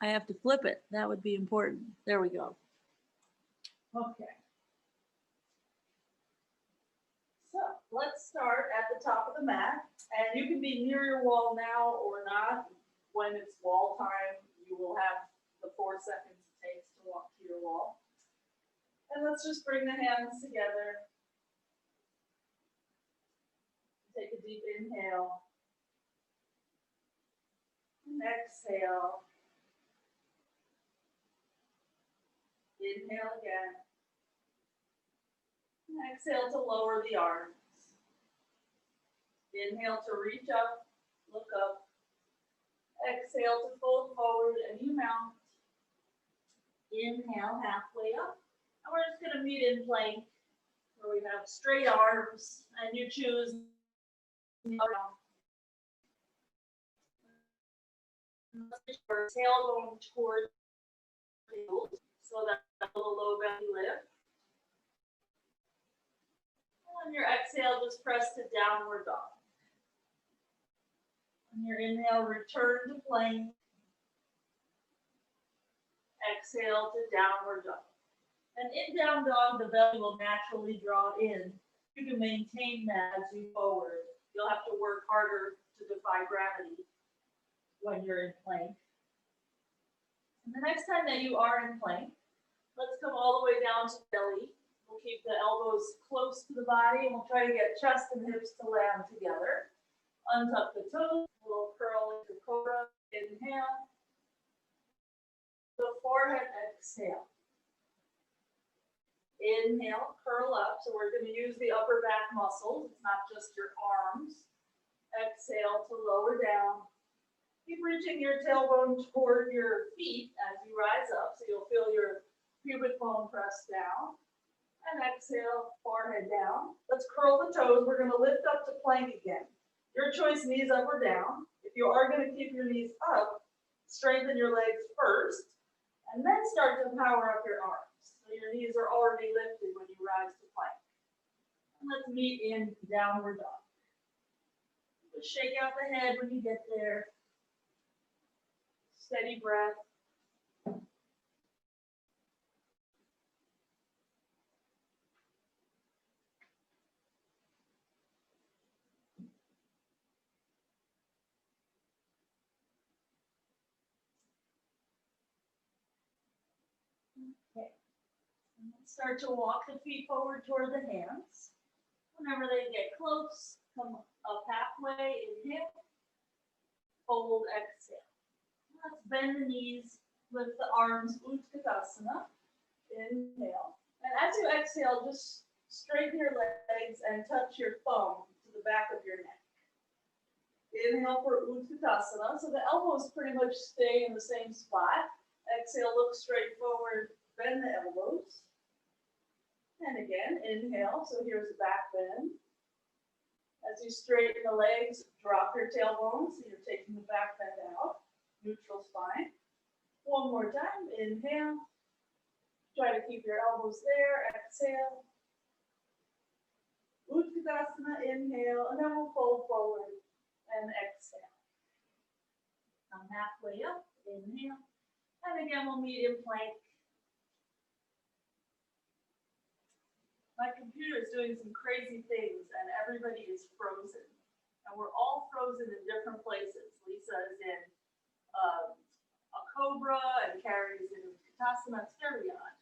I have to flip it. That would be important. There we go. Okay. So let's start at the top of the mat. And you can be near your wall now or not. When it's wall time, you will have the 4 seconds it takes to walk to your wall. And let's just bring the hands together. Take a deep inhale. And exhale. Inhale again. And exhale to lower the arms. Inhale to reach up, look up. Exhale to fold forward and you mount. Inhale halfway up. And we're just going to meet in plank where we have straight arms and you choose tail going towards the heels so that little low belly lift. On your exhale, just press to downward dog. On your inhale, return to plank. Exhale to downward dog. And in down dog, the belly will naturally draw in. You can maintain that as you forward. You'll have to work harder to defy gravity when you're in plank. And the next time that you are in plank, let's come all the way down to belly. We'll keep the elbows close to the body and we'll try to get chest and hips to land together. Untuck the toes, we'll curl into cobra, inhale. The forehead, exhale. Inhale, curl up. So we're going to use the upper back muscles. It's not just your arms. Exhale to lower down. Keep reaching your tailbone toward your feet as you rise up. So you'll feel your pubic bone press down. And exhale, forehead down. Let's curl the toes. We're going to lift up to plank again. Your choice, knees up or down. If you are going to keep your knees up, strengthen your legs first, and then start to power up your arms. So your knees are already lifted when you rise to plank. And let's meet in downward dog. Just shake out the head when you get there. Steady breath. Okay. And let's start to walk the feet forward toward the hands. Whenever they get close, come up halfway, inhale, fold, exhale. Let's bend the knees, lift the arms, Utkatasana, inhale. And as you exhale, just straighten your legs and touch your thumb to the back of your neck. Inhale for Utkatasana, so the elbows pretty much stay in the same spot. Exhale, look straight forward, bend the elbows. And again, inhale, so here's the back bend. As you straighten the legs, drop your tailbone, so you're taking the back bend out. Neutral spine. One more time, inhale. Try to keep your elbows there, exhale. Utkatasana, inhale, and then we'll fold forward and exhale. Come halfway up, inhale. And again, we'll meet in plank. My computer is doing some crazy things and everybody is frozen. And we're all frozen in different places. Lisa is in a cobra and Carrie's in Katasana. It's very odd.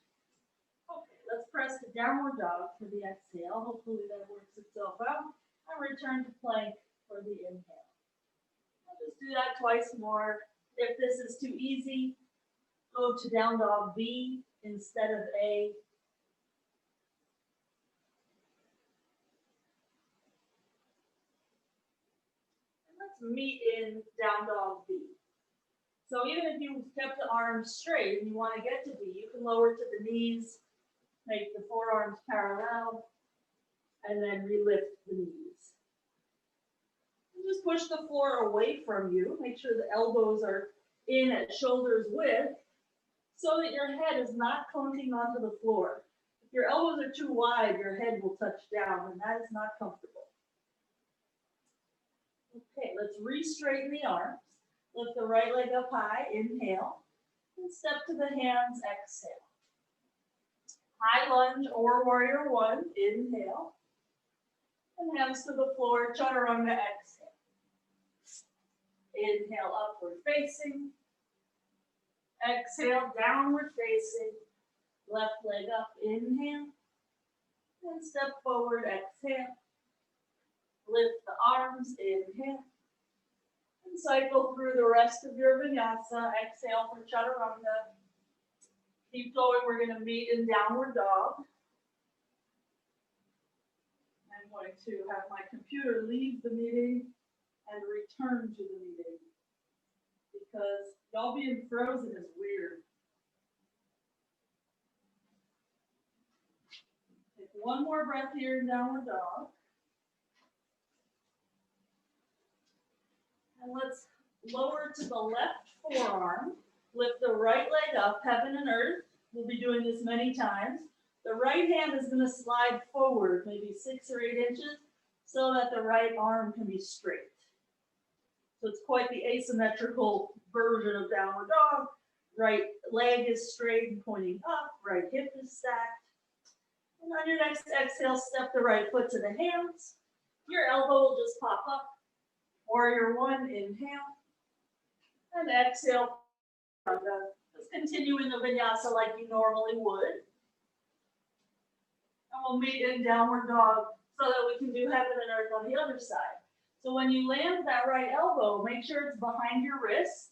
Okay, let's press the downward dog for the exhale. Hopefully that works itself out. And return to plank for the inhale. I'll just do that twice more. If this is too easy, go to down dog B instead of A. Meet in down dog B. So even if you kept the arms straight and you want to get to B, you can lower to the knees, make the forearms parallel, and then relift the knees. And just push the floor away from you. Make sure the elbows are in at shoulders width so that your head is not clunking onto the floor. If your elbows are too wide, your head will touch down, and that is not comfortable. Okay, let's re-straighten the arms. Lift the right leg up high, inhale. And step to the hands, exhale. High lunge or warrior one, inhale. And hands to the floor, chaturanga, exhale. Inhale, upward facing. Exhale, downward facing. Left leg up, inhale. And step forward, exhale. Lift the arms, inhale. And cycle through the rest of your vinyasa. Exhale for chaturanga. Keep going, we're going to meet in downward dog. I'm going to have my computer leave the meeting and return to the meeting because y'all being frozen is weird. Take one more breath here in downward dog. And let's lower to the left forearm. Lift the right leg up, heaven and earth. We'll be doing this many times. The right hand is going to slide forward, maybe 6 or 8 inches, so that the right arm can be straight. So it's quite the asymmetrical version of downward dog. Right leg is straight and pointing up, right hip is stacked. And on your next exhale, step the right foot to the hands. Your elbow will just pop up. Warrior one, inhale. And exhale. Just continue in the vinyasa like you normally would. And we'll meet in downward dog so that we can do heaven and earth on the other side. So when you land that right elbow, make sure it's behind your wrist.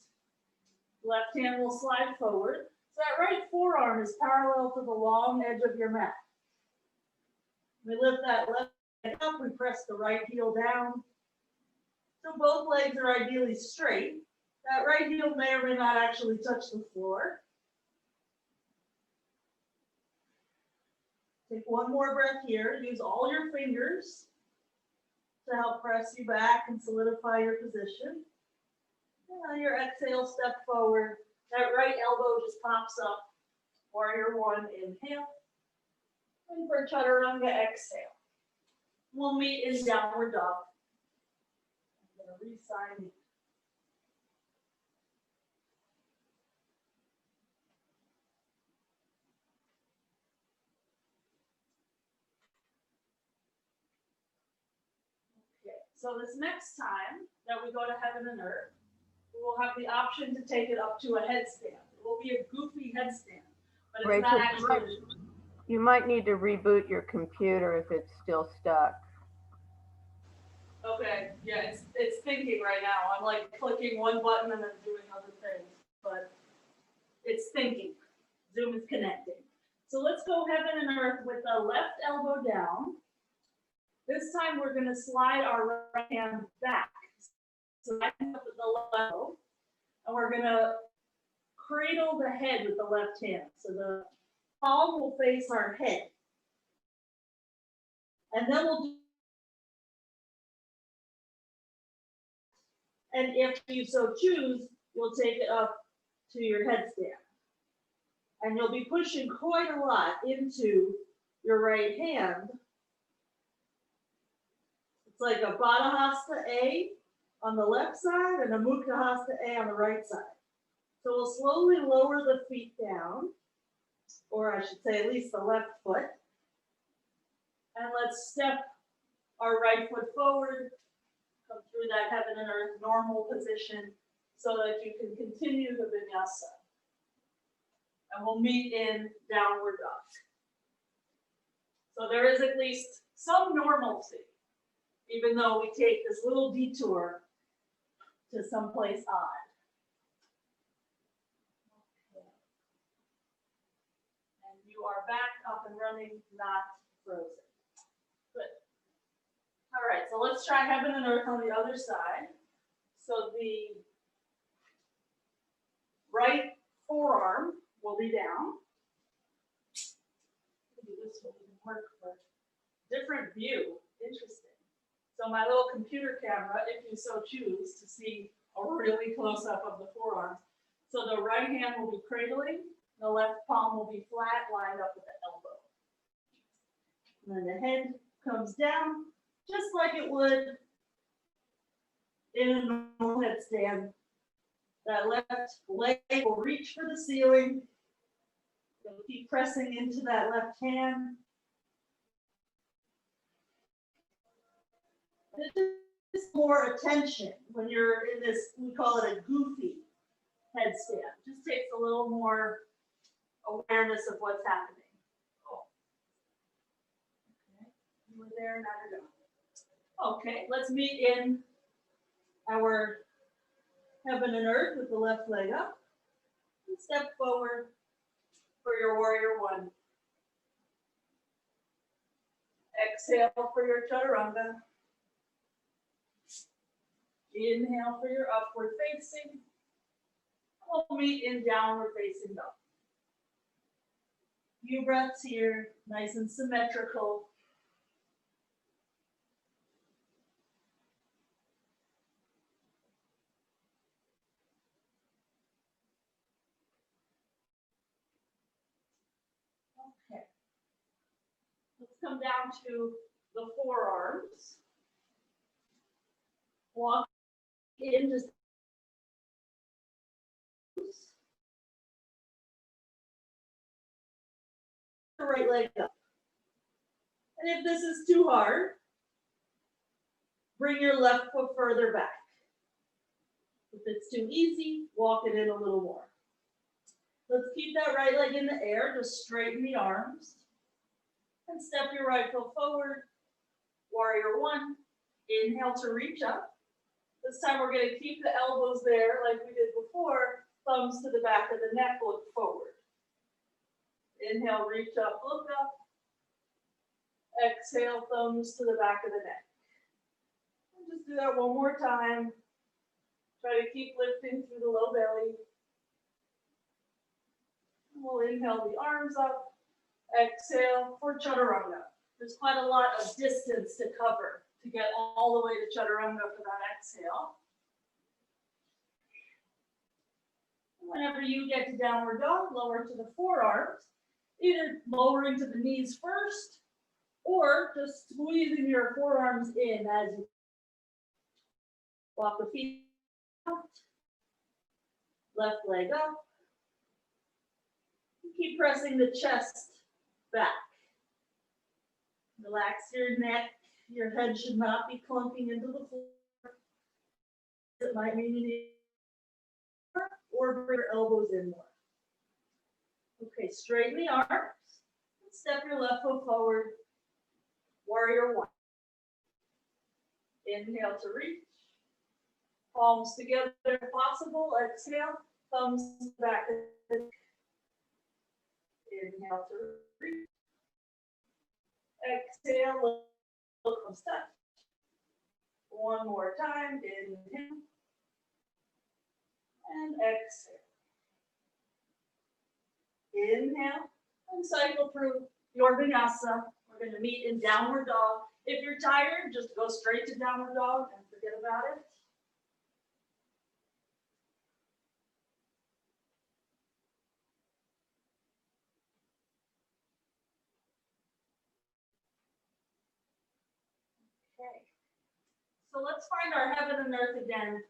Left hand will slide forward. So that right forearm is parallel to the long edge of your mat. We lift that left leg up, we press the right heel down. So both legs are ideally straight. That right heel may or may not actually touch the floor. Take one more breath here. Use all your fingers to help press you back and solidify your position. And on your exhale, step forward. That right elbow just pops up. Warrior one, inhale. And for chaturanga, exhale. We'll meet in downward dog. I'm going to re-sign it. So this next time that we go to heaven and earth, we will have the option to take it up to a headstand. It will be a goofy headstand, but it's Rachel, not actually. You might need to reboot your computer if it's still stuck. Okay, yeah, it's thinking right now. I'm like clicking one button and then doing other things, but it's thinking. Zoom is connecting. So let's go heaven and earth with the left elbow down. This time we're going to slide our right hand back. So I up with the left elbow, and we're going to cradle the head with the left hand. So the palm will face our head. And then we'll do, and if you so choose, you'll take it up to your headstand. And you'll be pushing quite a lot into your right hand. It's like a Baddha Hasta A on the left side and a Mukta Hasta A on the right side. So we'll slowly lower the feet down, or I should say at least the left foot. And let's step our right foot forward, come through that heaven and earth normal position so that you can continue the vinyasa. And we'll meet in downward dog. So there is at least some normalcy, even though we take this little detour to someplace odd. Okay. And you are back up and running, not frozen. Good. All right, so let's try heaven and earth on the other side. So the right forearm will be down. Maybe this will even work for different view. Interesting. So my little computer camera, if you so choose, to see a really close up of the forearms. So the right hand will be cradling, the left palm will be flat, lined up with the elbow. And then the head comes down, just like it would in a normal headstand. That left leg will reach for the ceiling. You'll keep pressing into that left hand. It's more attention when you're in this, we call it a goofy headstand. Just takes a little more awareness of what's happening. Oh. Okay, we're there, now you're done. Okay, let's meet in our heaven and earth with the left leg up. And step forward for your warrior one. Exhale for your chaturanga. Inhale for your upward facing. We'll meet in downward facing dog. Few breaths here, nice and symmetrical. Okay. Let's come down to the forearms. Walk in just the right leg up. And if this is too hard, bring your left foot further back. If it's too easy, walk it in a little more. Let's keep that right leg in the air, just straighten the arms. And step your right foot forward, warrior one. Inhale to reach up. This time we're going to keep the elbows there like we did before, thumbs to the back of the neck, look forward. Inhale, reach up, look up. Exhale, thumbs to the back of the neck. And just do that one more time. Try to keep lifting through the low belly. And we'll inhale the arms up. Exhale for chaturanga. There's quite a lot of distance to cover to get all the way to chaturanga for that exhale. Whenever you get to downward dog, lower to the forearms, either lowering to the knees first or just squeezing your forearms in as you walk the feet out, left leg up. Keep pressing the chest back. Relax your neck. Your head should not be clunking into the floor. It might mean you need or bring your elbows in more. Okay, straighten the arms. Step your left foot forward. Warrior one. Inhale to reach. Palms together if possible. Exhale. Thumbs back. Inhale to reach. Exhale. Look from step. One more time. Inhale. And exhale. Inhale. And cycle through your vinyasa. We're going to meet in downward dog. If you're tired, just go straight to downward dog and forget about it. Okay. So let's find our heaven and earth again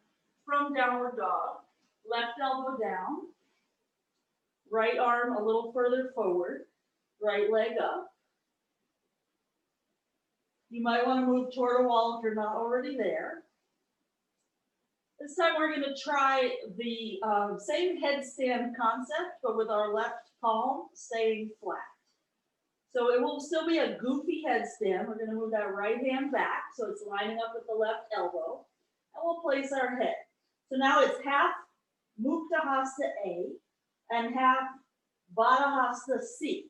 from downward dog. Left elbow down. Right arm a little further forward. Right leg up. You might want to move toward a wall if you're not already there. This time we're going to try the same headstand concept, but with our left palm staying flat. So it will still be a goofy headstand. We're going to move that right hand back so it's lining up with the left elbow. And we'll place our head. So now it's half Mukta Hasta A and half Baddha Hasta C.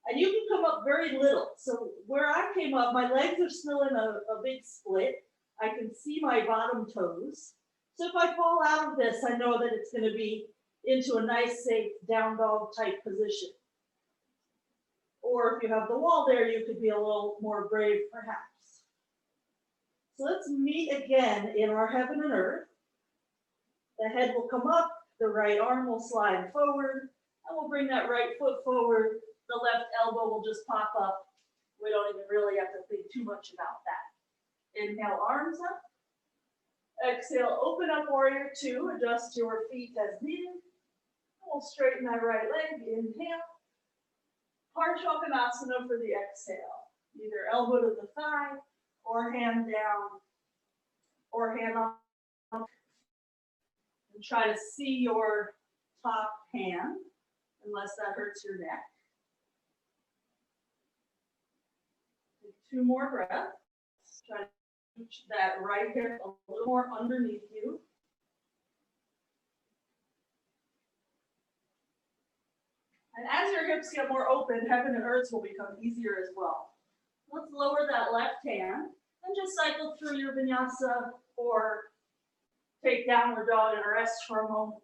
And you can come up very little. So where I came up, my legs are still in a big split. I can see my bottom toes. So if I fall out of this, I know that it's going to be into a nice, safe down dog type position. Or if you have the wall there, you could be a little more brave, perhaps. So let's meet again in our heaven and earth. The head will come up, the right arm will slide forward, and we'll bring that right foot forward. The left elbow will just pop up. We don't even really have to think too much about that. Inhale, arms up. Exhale, open up warrior two, adjust your feet as needed. We'll straighten that right leg, inhale. Asana for the exhale. Either elbow to the thigh, or hand down, or hand up. And try to see your top hand, unless that hurts your neck. Take 2 more breaths. Try to reach that right hip a little more underneath you. And as your hips get more open, heaven and earth will become easier as well. Let's lower that left hand and just cycle through your vinyasa or take downward dog and rest for a moment.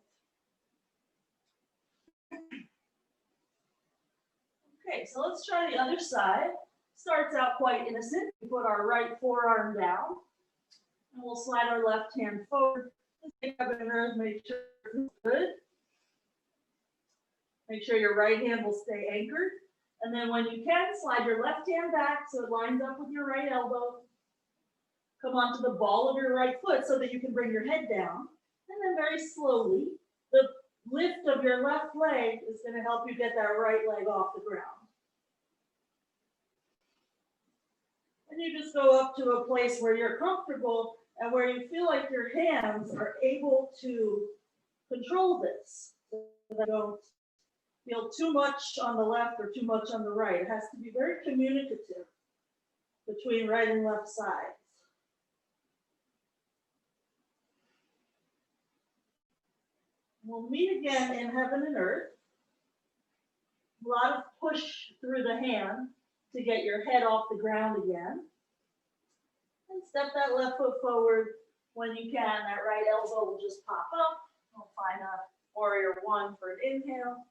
Okay, so let's try the other side. Starts out quite innocent. We put our right forearm down and we'll slide our left hand forward. Just take heaven and earth, make sure it's good. Make sure your right hand will stay anchored. And then when you can, slide your left hand back so it lines up with your right elbow. Come onto the ball of your right foot so that you can bring your head down. And then very slowly, the lift of your left leg is going to help you get that right leg off the ground. And you just go up to a place where you're comfortable and where you feel like your hands are able to control this. So that you don't feel too much on the left or too much on the right. It has to be very communicative between right and left sides. We'll meet again in heaven and earth. A lot of push through the hand to get your head off the ground again. And step that left foot forward when you can. That right elbow will just pop up. We'll find a warrior one for an inhale.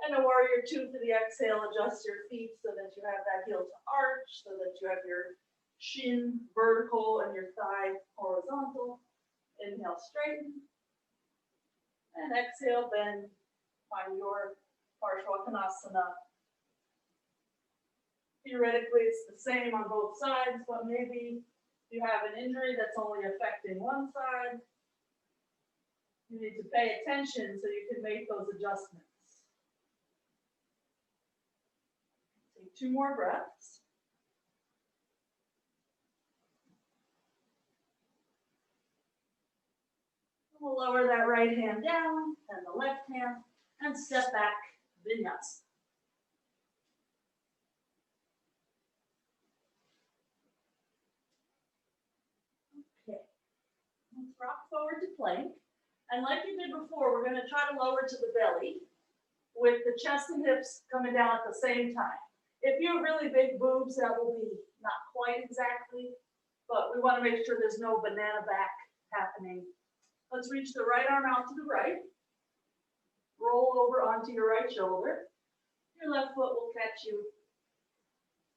And a warrior two for the exhale. Adjust your feet so that you have that heel to arch, so that you have your shin vertical and your thigh horizontal. Inhale, straighten. And exhale, bend. Find your Asana. Theoretically, it's the same on both sides, but maybe you have an injury that's only affecting one side. You need to pay attention so you can make those adjustments. Take 2 more breaths. We'll lower that right hand down and the left hand and step back, vinyasa. Okay, let's rock forward to plank. And like you did before, we're going to try to lower to the belly with the chest and hips coming down at the same time. If you have really big boobs, that will be not quite exactly, but we want to make sure there's no banana back happening. Let's reach the right arm out to the right. Roll over onto your right shoulder. Your left foot will catch you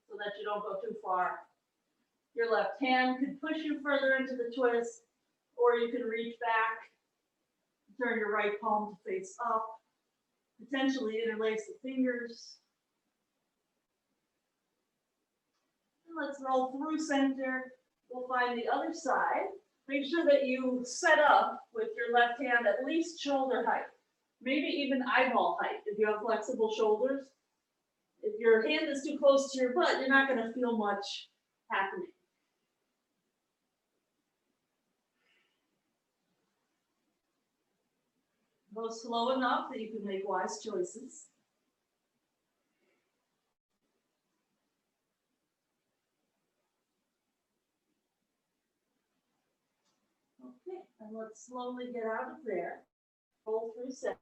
so that you don't go too far. Your left hand could push you further into the twist, or you can reach back, turn your right palm to face up, potentially interlace the fingers. And let's roll through center. We'll find the other side. Make sure that you set up with your left hand at least shoulder height, maybe even eyeball height if you have flexible shoulders. If your hand is too close to your butt, you're not going to feel much happening. Go slow enough that you can make wise choices. Okay, and let's slowly get out of there. Roll through center.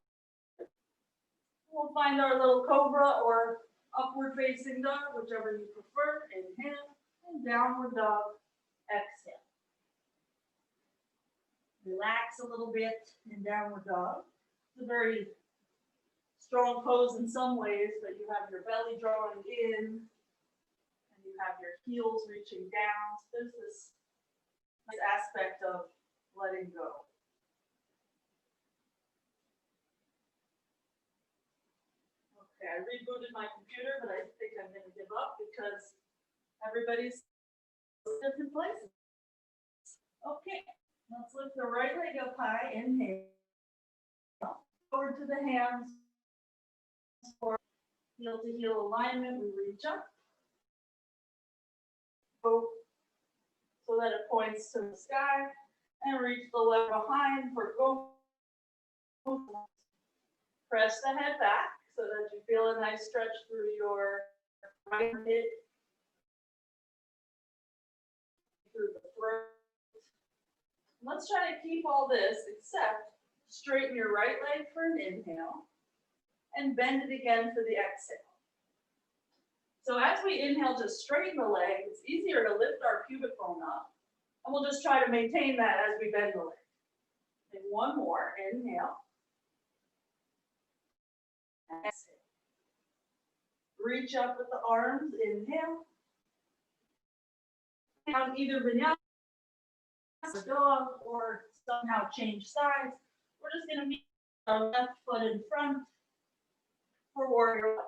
We'll find our little cobra or upward facing dog, whichever you prefer. Inhale and downward dog. Exhale. Relax a little bit in downward dog. It's a very strong pose in some ways, but you have your belly drawing in and you have your heels reaching down. So there's this nice aspect of letting go. Okay, I rebooted my computer, but I think I'm going to give up because everybody's in different places. Okay, Let's lift the right leg up high, inhale. Forward to the hands. Heel to heel alignment, we reach up. Go so that it points to the sky. And reach the leg behind for go. Press the head back so that you feel a nice stretch through your right mid, through the throat. Let's try to keep all this, except straighten your right leg for an inhale and bend it again for the exhale. So as we inhale to straighten the leg, it's easier to lift our pubic bone up. And we'll just try to maintain that as we bend the leg. And one more, inhale. Exhale. Reach up with the arms, inhale. On either vinyasa dog or somehow change sides. We're just going to meet our left foot in front for warrior one.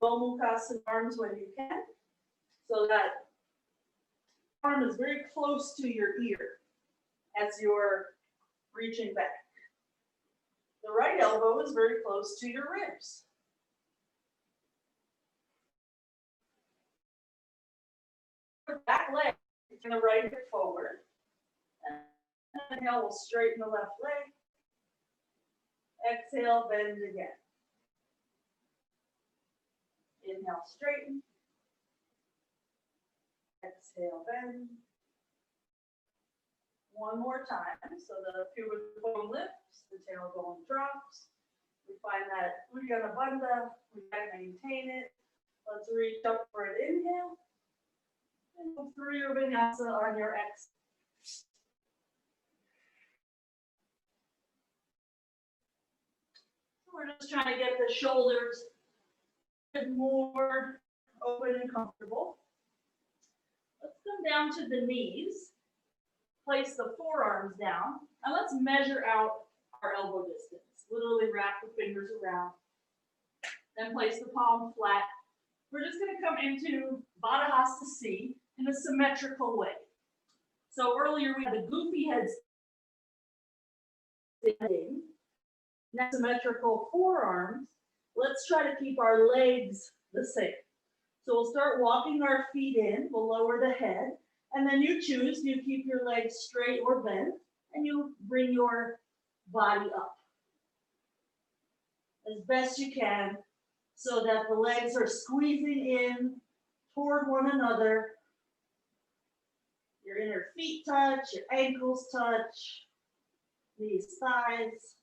Gomukhasana arms when you can, so that arm is very close to your ear as you're reaching back. The right elbow is very close to your ribs. Back leg, turn the right hip forward. And inhale, we'll straighten the left leg. Exhale, bend again. Inhale, straighten. Exhale, bend. One more time, so the pubic bone lifts, the tailbone drops. We find that Uddiyana Bandha, we can maintain it. Let's reach up for an inhale. And move through your vinyasa on your exhale. We're just trying to get the shoulders more open and comfortable. Let's come down to the knees. Place the forearms down, and let's measure out our elbow distance. Literally wrap the fingers around. Then place the palm flat. We're just going to come into Baddha Hasta C in a symmetrical way. So earlier we had the goofy head standing. Now symmetrical forearms. Let's try to keep our legs the same. So we'll start walking our feet in. We'll lower the head. And then you choose, do you keep your legs straight or bent? And you bring your body up as best you can so that the legs are squeezing in toward one another. Your inner feet touch, your ankles touch, knees, thighs.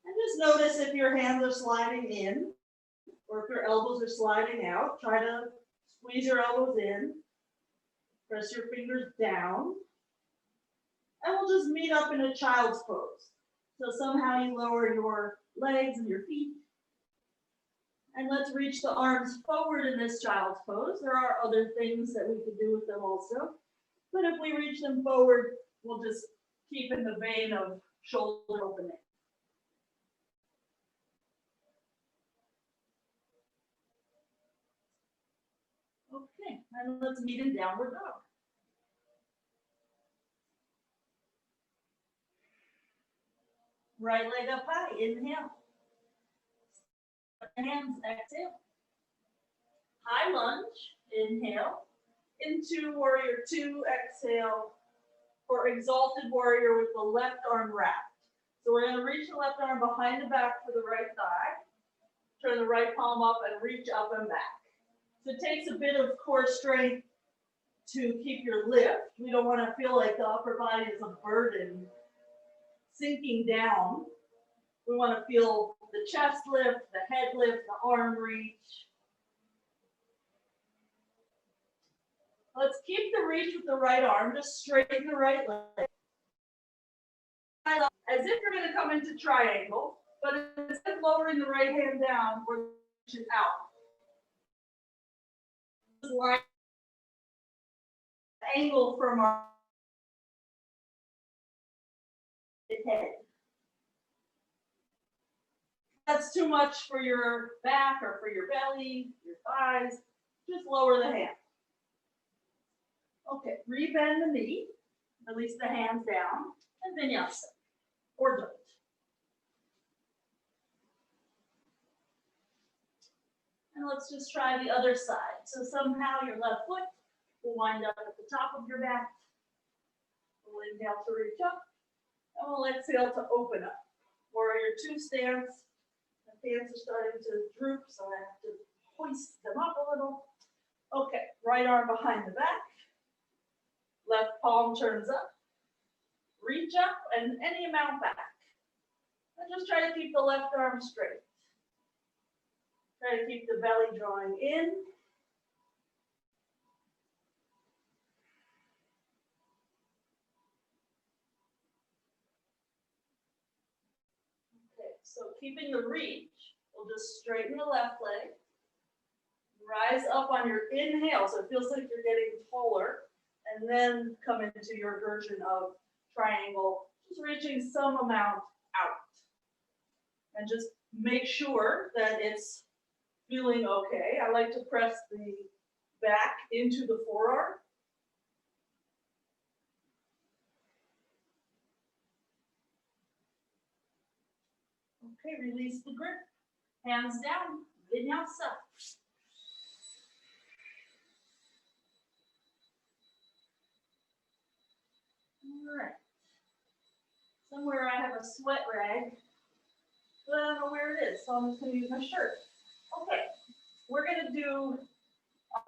And just notice if your hands are sliding in or if your elbows are sliding out. Try to squeeze your elbows in. Press your fingers down. And we'll just meet up in a child's pose. So somehow you lower your legs and your feet. And let's reach the arms forward in this child's pose. There are other things that we could do with them also. But if we reach them forward, we'll just keep in the vein of shoulder opening. Okay, and let's meet in downward dog. Right leg up high, inhale. Hands, exhale. High lunge, inhale. Into warrior two, exhale. For exalted warrior with the left arm wrapped. So we're going to reach the left arm behind the back for the right thigh. Turn the right palm up and reach up and back. So it takes a bit of core strength to keep your lift. We don't want to feel like the upper body is a burden sinking down. We want to feel the chest lift, the head lift, the arm reach. Let's keep the reach with the right arm. Just straighten the right leg. As if you're going to come into triangle, but instead of lowering the right hand down, we're reaching out. Line angle from our head. that's too much for your back or for your belly, your thighs, just lower the hand. Okay, rebend the knee, release the hands down, and vinyasa, or don't. And let's just try the other side. So somehow your left foot will wind up at the top of your back. We'll inhale to reach up, and we'll exhale to open up. Warrior two stance. The hands are starting to droop, so I have to hoist them up a little. Okay, right arm behind the back. Left palm turns up. Reach up and any amount back. And just try to keep the left arm straight. Try to keep the belly drawing in. Okay, so keeping the reach, we'll just straighten the left leg. Rise up on your inhale, so it feels like you're getting taller, and then come into your version of triangle, just reaching some amount out. And just make sure that it's feeling okay. I like to press the back into the forearm. Okay, release the grip. Hands down, vinyasa. All right. Somewhere I have a sweat rag, but I don't know where it is, so I'm just going to use my shirt. Okay, we're going to do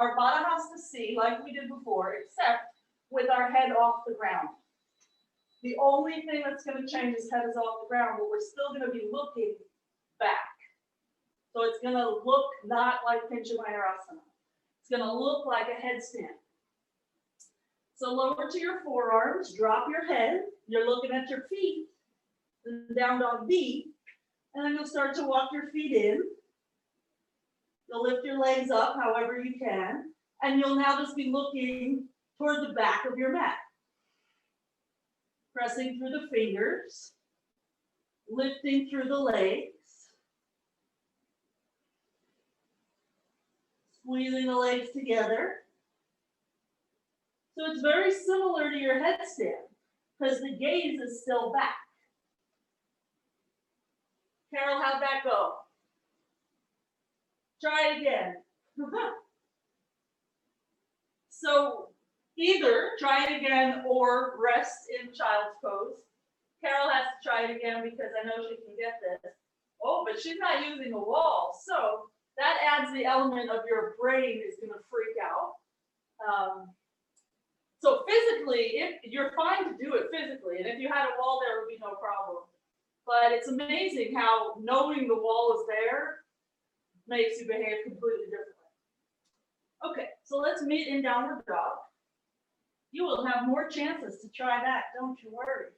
our Baddha Hasta C like we did before, except with our head off the ground. The only thing that's going to change is head is off the ground, but we're still going to be looking back. So it's going to look not like Asana. It's going to look like a headstand. So lower to your forearms, drop your head. You're looking at your feet, then down dog B, and then you'll start to walk your feet in. You'll lift your legs up however you can, and you'll now just be looking toward the back of your mat. Pressing through the fingers, lifting through the legs, squeezing the legs together. So it's very similar to your headstand because the gaze is still back. Carol, how'd that go? Try it again. So either try it again or rest in child's pose. Carol has to try it again because I know she can get this. Oh, but she's not using a wall. So that adds the element of your brain is going to freak out. So physically, you're fine to do it physically. And if you had a wall, there would be no problem. But it's amazing how knowing the wall is there makes you behave completely differently. Okay, so let's meet in downward dog. You will have more chances to try that, don't you worry.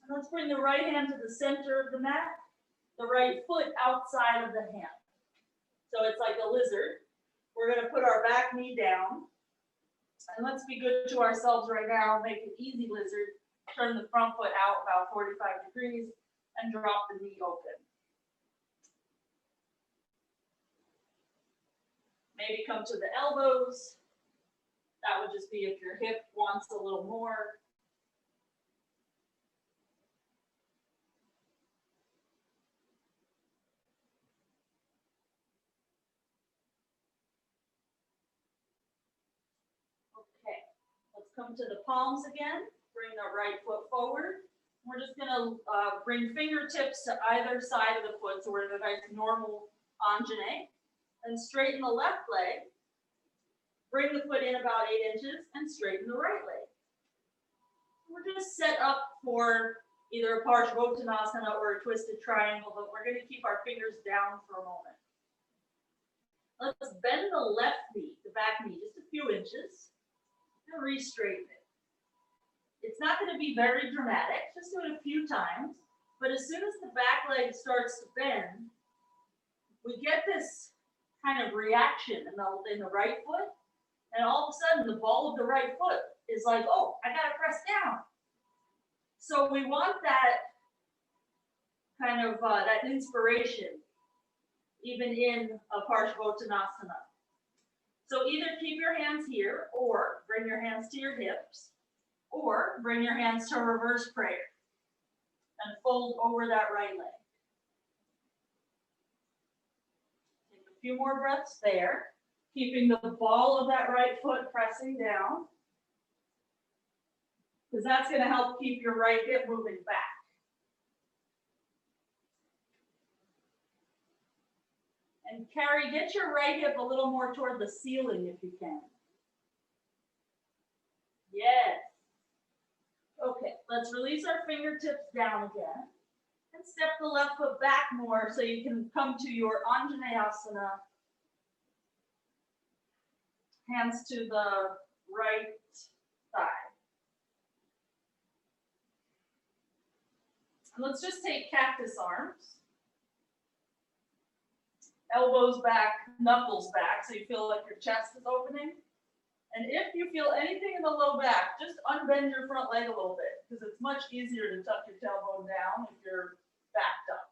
And let's bring the right hand to the center of the mat, the right foot outside of the hand. So it's like a lizard. We're going to put our back knee down. And let's be good to ourselves right now. Make an easy lizard. Turn the front foot out about 45 degrees and drop the knee open. Maybe come to the elbows. That would just be if your hip wants a little more. Okay, let's come to the palms again. Bring the right foot forward. We're just going to bring fingertips to either side of the foot, so we're in a nice normal Anjane. And straighten the left leg. Bring the foot in about 8 inches and straighten the right leg. We're just set up for either a Parsvottanasana or a twisted triangle, but we're going to keep our fingers down for a moment. Let's bend the left knee, the back knee, just a few inches, and re-straighten it. It's not going to be very dramatic, just do it a few times, but as soon as the back leg starts to bend, we get this kind of reaction in the right foot, and all of a sudden the ball of the right foot is like, oh, I got to press down. So we want that kind of that inspiration, even in a Parsvottanasana. So either keep your hands here, or bring your hands to your hips, or bring your hands to a reverse prayer and fold over that right leg. Take a few more breaths there, keeping the ball of that right foot pressing down, because that's going to help keep your right hip moving back. And Carrie, get your right hip a little more toward the ceiling if you can. Yes. Okay, let's release our fingertips down again and step the left foot back more so you can come to your Anjaneyasana. Hands to the right thigh. And let's just take cactus arms. Elbows back, knuckles back, so you feel like your chest is opening. And if you feel anything in the low back, just unbend your front leg a little bit, because it's much easier to tuck your tailbone down if you're backed up.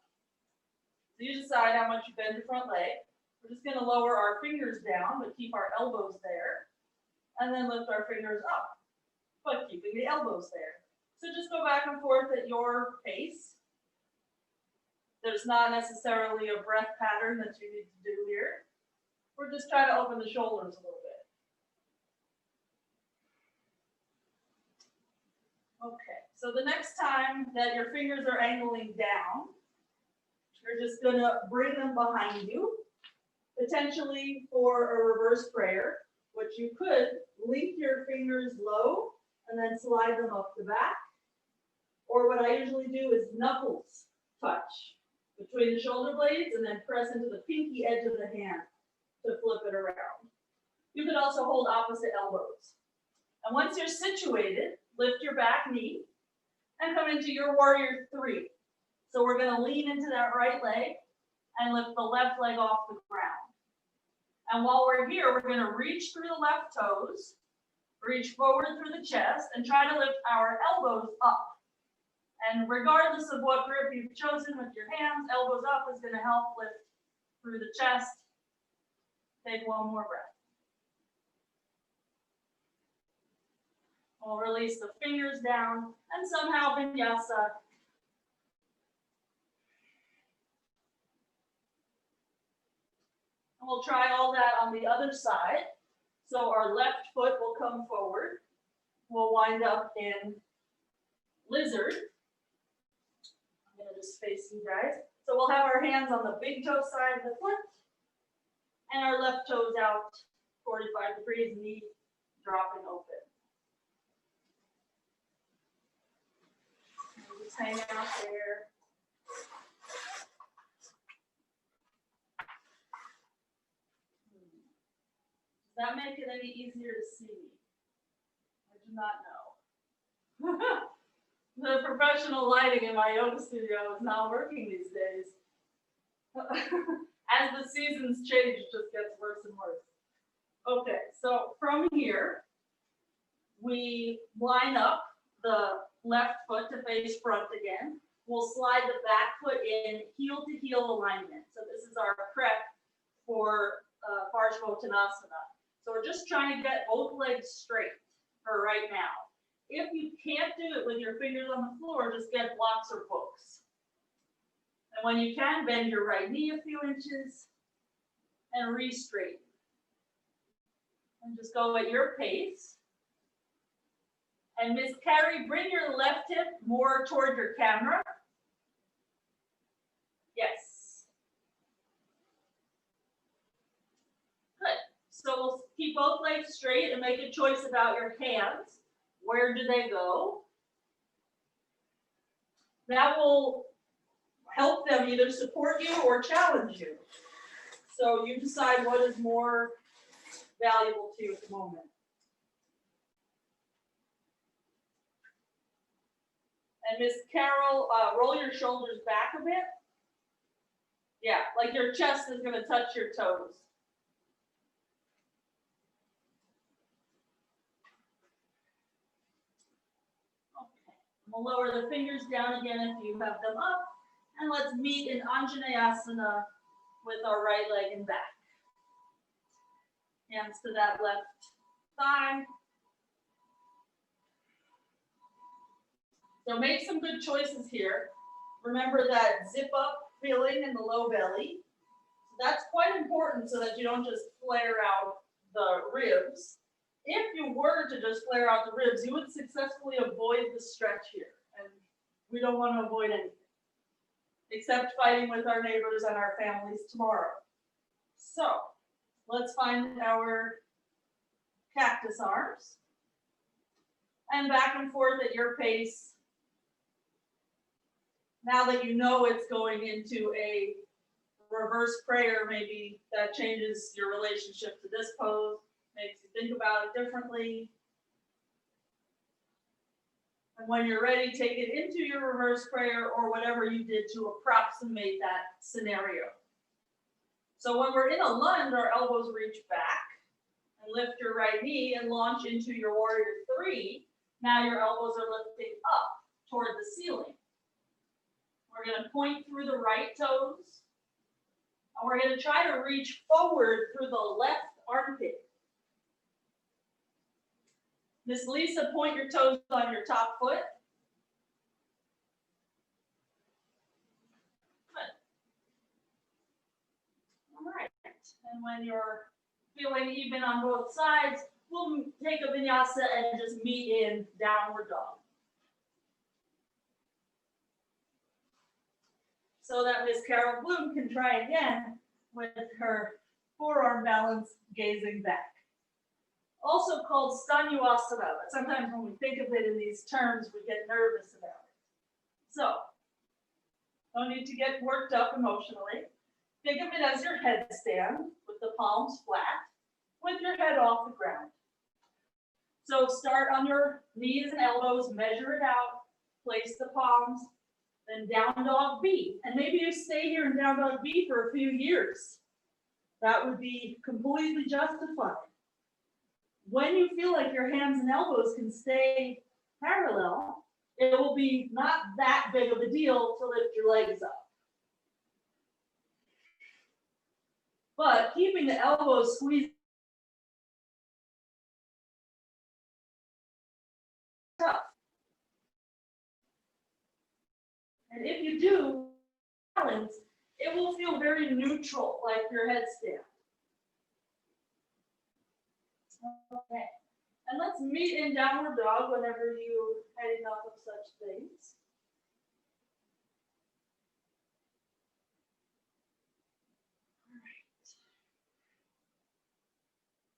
So you decide how much you bend your front leg. We're just going to lower our fingers down, but keep our elbows there. And then lift our fingers up, but keeping the elbows there. So just go back and forth at your pace. There's not necessarily a breath pattern that you need to do here. We're just trying to open the shoulders a little bit. Okay, so the next time that your fingers are angling down, you're just going to bring them behind you, potentially for a reverse prayer, which you could link your fingers low and then slide them up the back. Or what I usually do is knuckles touch between the shoulder blades and then press into the pinky edge of the hand to flip it around. You could also hold opposite elbows. And once you're situated, lift your back knee and come into your warrior three. So we're going to lean into that right leg and lift the left leg off the ground. And while we're here, we're going to reach through the left toes, reach forward through the chest, and try to lift our elbows up. And regardless of what grip you've chosen with your hands, elbows up is going to help lift through the chest. Take one more breath. We'll release the fingers down and somehow vinyasa. And we'll try all that on the other side. So our left foot will come forward. We'll wind up in lizard. I'm going to just face you guys. So we'll have our hands on the big toe side of the foot and our left toes out 45 degrees, knee dropping open. And just hang out there. Does that make it any easier to see? I do not know. The professional lighting in my yoga studio is not working these days. As the seasons change, it just gets worse and worse. Okay, so from here, we line up the left foot to face front again. We'll slide the back foot in heel to heel alignment. So this is our prep for Parsvottanasana. So we're just trying to get both legs straight for right now. If you can't do it with your fingers on the floor, just get blocks or books. And when you can, bend your right knee a few inches and re-straighten. And just go at your pace. And Miss Carrie, bring your left hip more toward your camera. Yes. Good. So we'll keep both legs straight and make a choice about your hands. Where do they go? That will help them either support you or challenge you. So you decide what is more valuable to you at the moment. And Miss Carol, roll your shoulders back a bit. Yeah, like your chest is going to touch your toes. Okay, we'll lower the fingers down again if you have them up. And let's meet in Asana with our right leg and back. Hands to that left thigh. So make some good choices here. Remember that zip up feeling in the low belly. That's quite important so that you don't just flare out the ribs. If you were to just flare out the ribs, you would successfully avoid the stretch here. And we don't want to avoid anything, except fighting with our neighbors and our families tomorrow. So let's find our cactus arms. And back and forth at your pace. Now that you know it's going into a reverse prayer, maybe that changes your relationship to this pose, makes you think about it differently. And when you're ready, take it into your reverse prayer or whatever you did to approximate that scenario. So when we're in a lunge, our elbows reach back and lift your right knee and launch into your warrior three. Now your elbows are lifting up toward the ceiling. We're going to point through the right toes. And we're going to try to reach forward through the left armpit. Miss Lisa, point your toes on your top foot. Good. All right. And when you're feeling even on both sides, we'll take a vinyasa and just meet in downward dog. So that Miss Carol Bloom can try again with her forearm balance gazing back. Also called Sayanasana, but sometimes when we think of it in these terms, we get nervous about it. So, no need to get worked up emotionally. Think of it as your headstand with the palms flat, with your head off the ground. So start on your knees and elbows, measure it out, place the palms, then down dog B. And maybe you stay here in down dog B for a few years. That would be completely justified. When you feel like your hands and elbows can stay parallel, it will be not that big of a deal to lift your legs up. But keeping the elbows squeezed tough. And if you do balance, it will feel very neutral, like your headstand. Okay, and let's meet in downward dog whenever you had enough of such things. All right.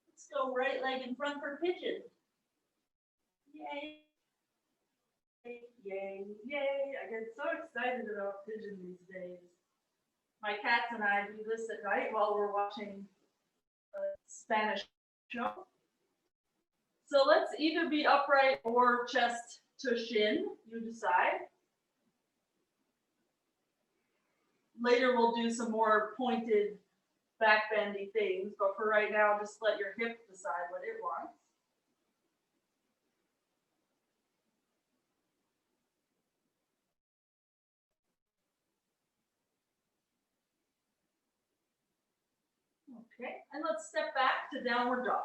Let's go right leg in front for pigeon. Yay. Yay, yay. I get so excited about pigeon these days. My cats and I do this at night while we're watching a Spanish show. So let's either be upright or chest to shin, you decide. Later we'll do some more pointed back bendy things, but for right now, just let your hip decide what it wants. Okay, and let's step back to downward dog.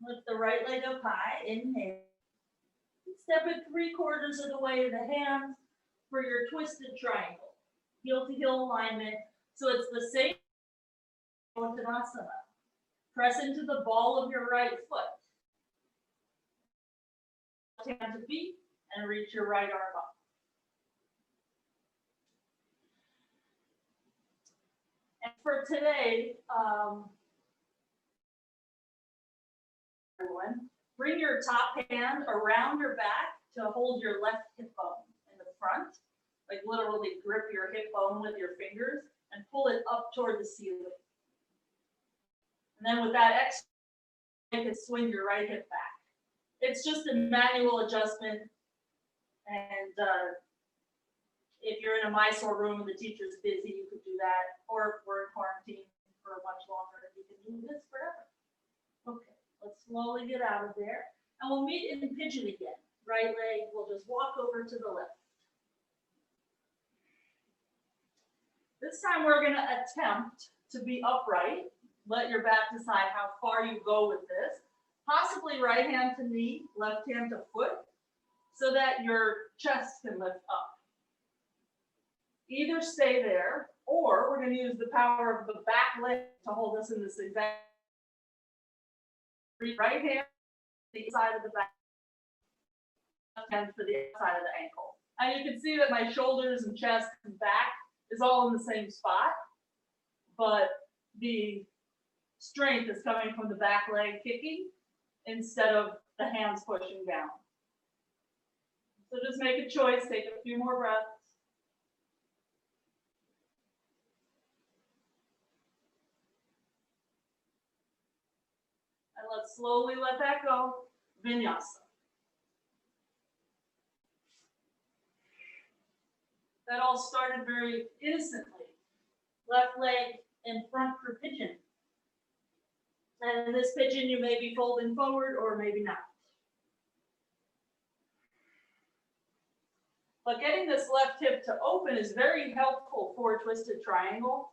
Lift the right leg up high, inhale. Step it 3/4 of the way to the hands for your twisted triangle. Heel to heel alignment. So it's the same with Asana. Press into the ball of your right foot. Left hand to feet and reach your right arm up. And for today, everyone, bring your top hand around your back to hold your left hip bone in the front. Like literally grip your hip bone with your fingers and pull it up toward the ceiling. And then with that extra, you can swing your right hip back. It's just a manual adjustment. And if you're in a Mysore room and the teacher's busy, you could do that. Or if we're in quarantine for much longer, you can do this forever. Okay, let's slowly get out of there. And we'll meet in pigeon again. Right right leg will just walk over to the left. This time we're going to attempt to be upright. Let your back decide how far you go with this. Possibly right hand to knee, left hand to foot, so that your chest can lift up. Either stay there, or we're going to use the power of the back leg to hold us in this exact. Right hand to the side of the back, left hand to the side of the ankle. And you can see that my shoulders and chest and back is all in the same spot, but the strength is coming from the back leg kicking instead of the hands pushing down. So just make a choice, take a few more breaths. And let's slowly let that go. Vinyasa. That all started very innocently. Left leg in front for pigeon. And in this pigeon, you may be folding forward or maybe not. But getting this left hip to open is very helpful for a twisted triangle.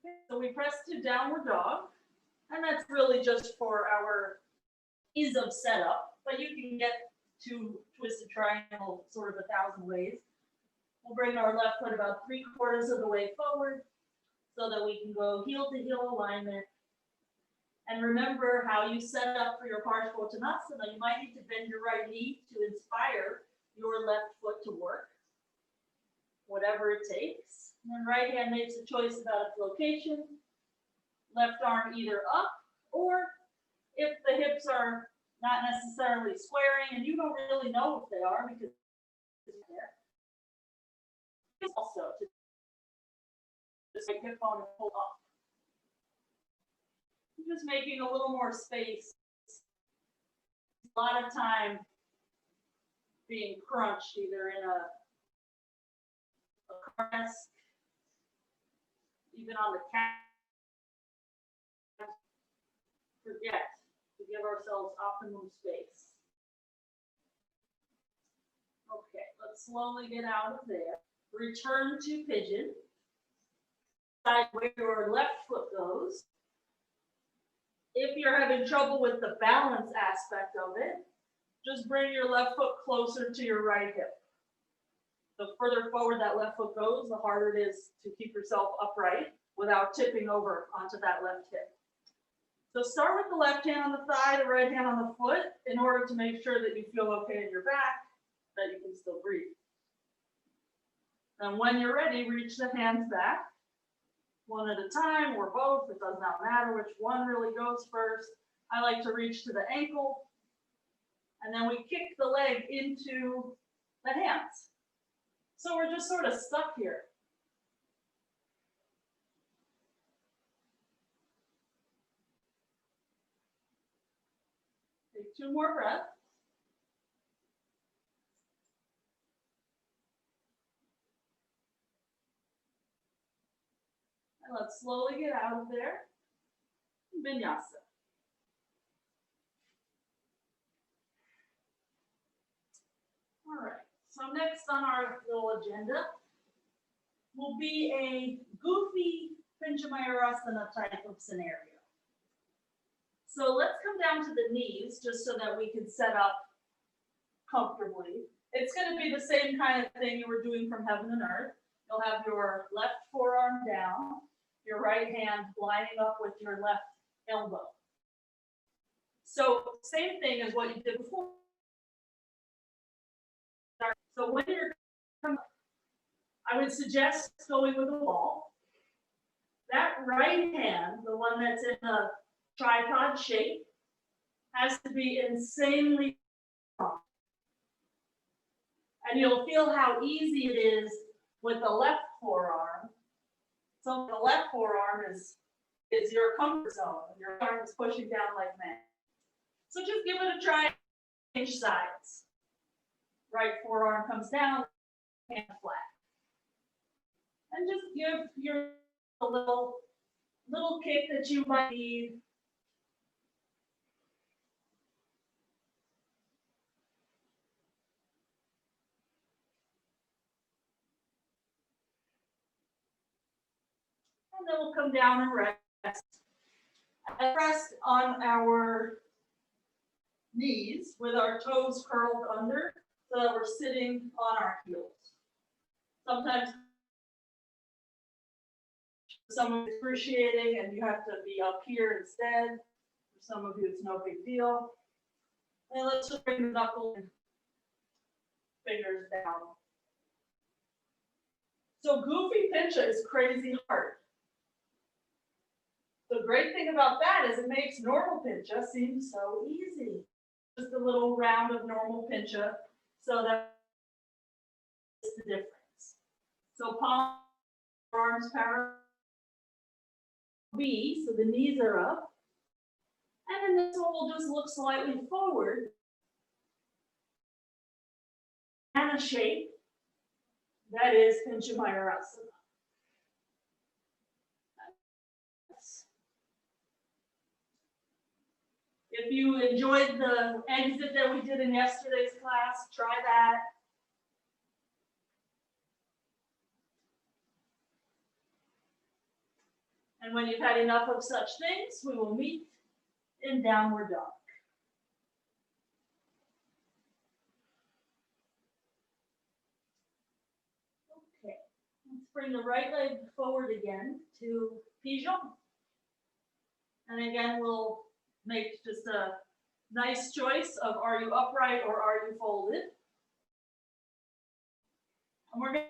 Okay, so we press to downward dog, and that's really just for our ease of setup, but you can get to twisted triangle sort of 1,000 ways. We'll bring our left foot about 3/4 of the way forward so that we can go heel to heel alignment. And remember how you set up for your Parsvottanasana, you might need to bend your right knee to inspire your left foot to work, whatever it takes. And then right hand makes a choice about its location. Left arm either up, or if the hips are not necessarily squaring and you don't really know if they are because it's there. Also, just like hip bone and pull up. Just making a little more space. A lot of time being crunched either in a desk, even on the couch. Forget to give ourselves optimum space. Okay, let's slowly get out of there. Return to pigeon. Decide where your left foot goes. If you're having trouble with the balance aspect of it, just bring your left foot closer to your right hip. The further forward that left foot goes, the harder it is to keep yourself upright without tipping over onto that left hip. So start with the left hand on the thigh, the right hand on the foot, in order to make sure that you feel okay in your back, that you can still breathe. And when you're ready, reach the hands back, one at a time or both. It does not matter which one really goes first. I like to reach to the ankle, and then we kick the leg into the hands. So we're just sort of stuck here. Take 2 more breaths. And let's slowly get out of there. Vinyasa. All right, so next on our little agenda will be a goofy Pinchamayurasana type of scenario. So let's come down to the knees just so that we can set up comfortably. It's going to be the same kind of thing you were doing from heaven and earth. You'll have your left forearm down, your right hand lining up with your left elbow. So same thing as what you did before. So when you're, I would suggest going with a wall. That right hand, the one that's in the tripod shape, has to be insanely strong. And you'll feel how easy it is with the left forearm. So the left forearm is your comfort zone. Your arm is pushing down like that. So just give it a try. change sides. Right forearm comes down, hand flat. And just give your a little kick that you might need. And then we'll come down and rest. And rest on our knees with our toes curled under so that we're sitting on our heels. Sometimes someone is excruciating and you have to be up here instead. For some of you, it's no big deal. And let's just bring the knuckles and fingers down. So goofy pincha is crazy hard. The great thing about that is it makes normal pincha seem so easy. Just a little round of normal pincha, so that's the difference. So palm, arms parallel. B, so the knees are up. And then this one will just look slightly forward. And a shape. That is Pincha Mayurasana. If you enjoyed the exit that we did in yesterday's class, try that. And when you've had enough of such things, we will meet in downward dog. Okay, let's bring the right leg forward again to pigeon. And again, we'll make just a nice choice of are you upright or are you folded? And we're going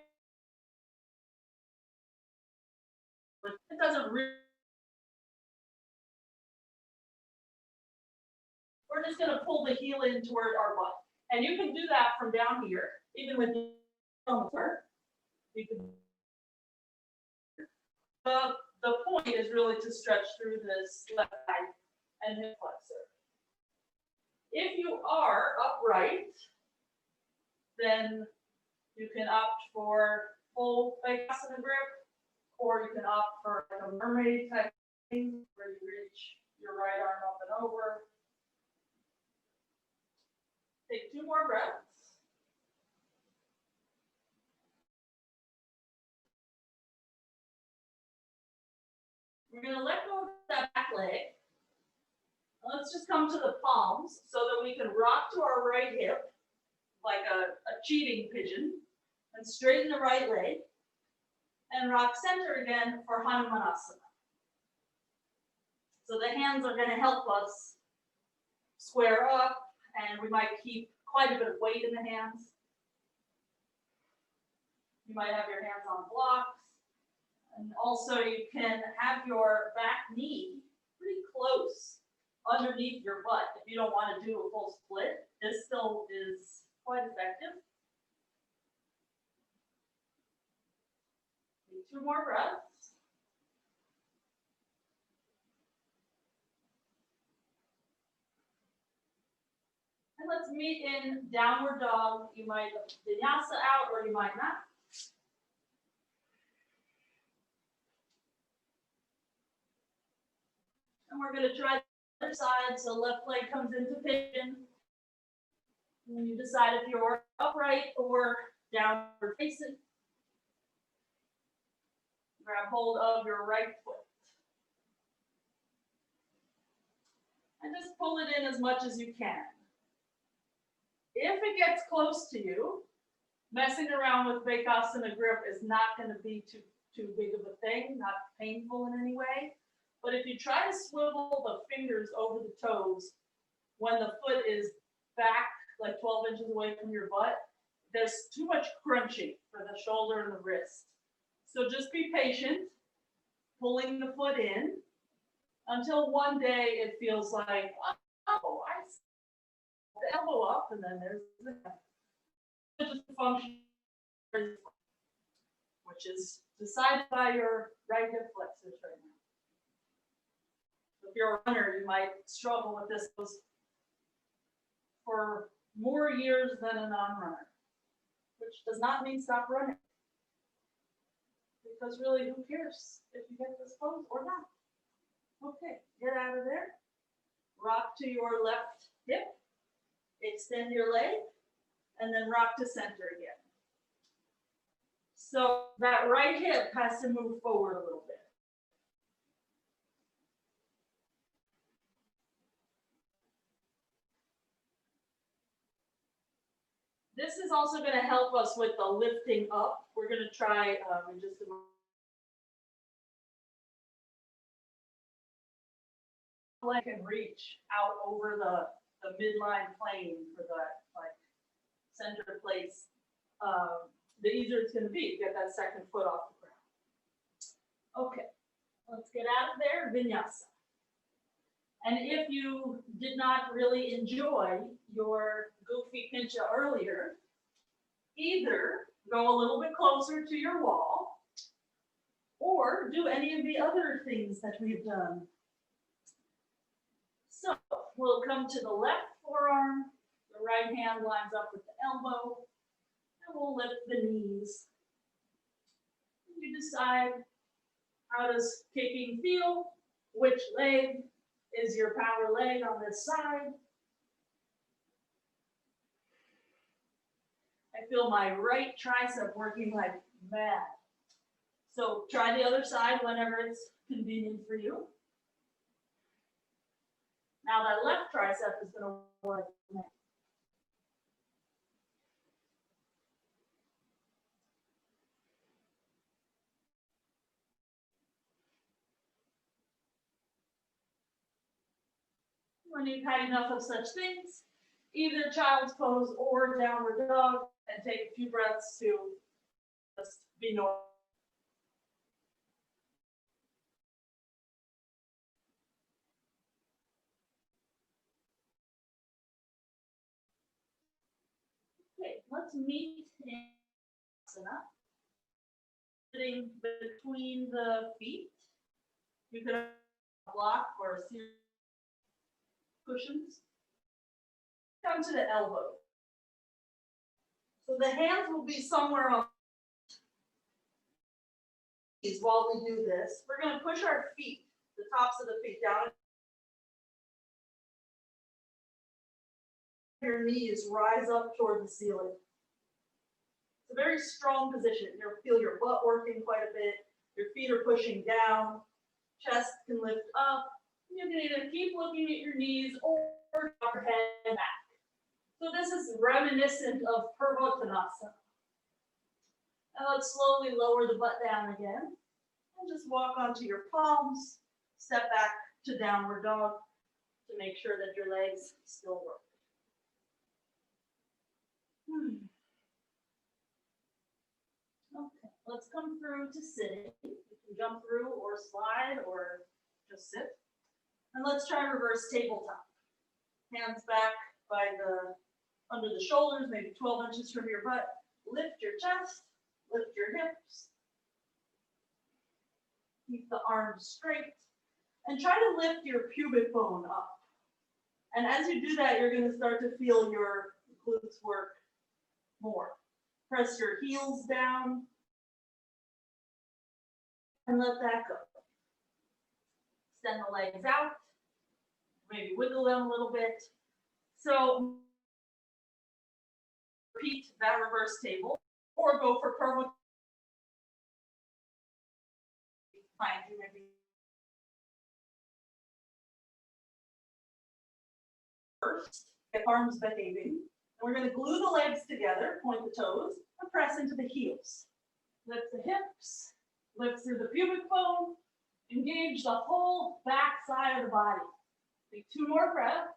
to, it doesn't really, we're just going to pull the heel in toward our butt. And you can do that from down here, even with the arm. You can. The point is really to stretch through this left side and hip flexor. If you are upright, then you can opt for full Asana grip, or you can opt for a mermaid type thing where you reach your right arm up and over. Take 2 more breaths. We're going to let go of that back leg. Let's just come to the palms so that we can rock to our right hip like a cheating pigeon and straighten the right leg and rock center again for Hanumanasana. So the hands are going to help us square up, and we might keep quite a bit of weight in the hands. You might have your hands on blocks. And also you can have your back knee pretty close underneath your butt. If you don't want to do a full split, this still is quite effective. Take 2 more breaths. And let's meet in downward dog. You might vinyasa out or you might not. And we're going to try the other side. So left leg comes into pigeon. And you decide if you're upright or downward facing. Grab hold of your right foot. And just pull it in as much as you can. If it gets close to you, messing around with Bakasana grip is not going to be too big of a thing, not painful in any way. But if you try to swivel the fingers over the toes when the foot is back like 12 inches away from your butt, there's too much crunching for the shoulder and the wrist. So just be patient, pulling the foot in until one day it feels like, oh, I see the elbow up, and then there's the just function, which is decided by your right hip flexors right now. If you're a runner, you might struggle with this for more years than a non-runner, which does not mean stop running. Because really, who cares if you get this pose or not? Okay, get out of there. Rock to your left hip, extend your leg, and then rock to center again. So that right hip has to move forward a little bit. This is also going to help us with the lifting up. We're going to try in just a moment. Leg can reach out over the midline plane for that like center place. The easier it's going to be to get that second foot off the ground. Okay, let's get out of there. Vinyasa. And if you did not really enjoy your goofy pincha earlier, either go a little bit closer to your wall or do any of the other things that we've done. So we'll come to the left forearm, the right hand lines up with the elbow, and we'll lift the knees. You decide, how does kicking feel? Which leg is your power leg on this side? I feel my right tricep working like mad. So try the other side whenever it's convenient for you. Now that left tricep is going to work. When you've had enough of such things, either child's pose or downward dog, and take a few breaths to just be normal. Okay, let's meet in Asana. Sitting between the feet. You could have a block or a series of cushions. Come to the elbow. So the hands will be somewhere on these while we do this. We're going to push our feet, the tops of the feet down. Your knees rise up toward the ceiling. It's a very strong position. You'll feel your butt working quite a bit. Your feet are pushing down. Chest can lift up. You can either keep looking at your knees or your head back. So this is reminiscent of Purvottanasana. And let's slowly lower the butt down again. And just walk onto your palms. Step back to downward dog to make sure that your legs still work. Okay, let's come through to sitting. You can jump through or slide or just sit. And let's try reverse tabletop. Hands back by under the shoulders, maybe 12 inches from your butt. Lift your chest, lift your hips. Keep the arms straight. And try to lift your pubic bone up. And as you do that, you're going to start to feel your glutes work more. Press your heels down and let that go. Extend the legs out, maybe wiggle them a little bit. So repeat that reverse table or go for purple. First, get arms behaving. We're going to glue the legs together, point the toes, and press into the heels. Lift the hips, lift through the pubic bone, engage the whole back side of the body. Take 2 more breaths.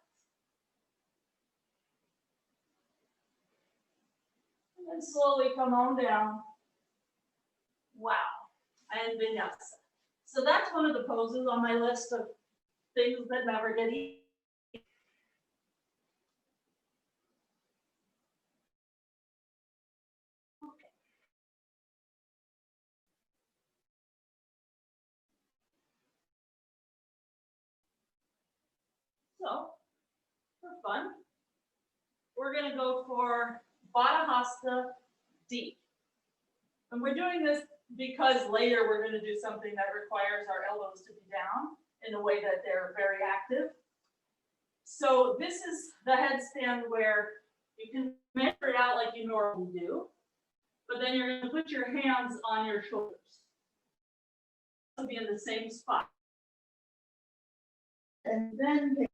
And then slowly come on down. Wow. And vinyasa. So that's one of the poses on my list of things that never get eaten. So, for fun, we're going to go for Baddha Hasta D. And we're doing this because later we're going to do something that requires our elbows to be down in a way that they're very active. So this is the headstand where you can measure it out like you normally do, but then you're going to put your hands on your shoulders. To be in the same spot. And then pick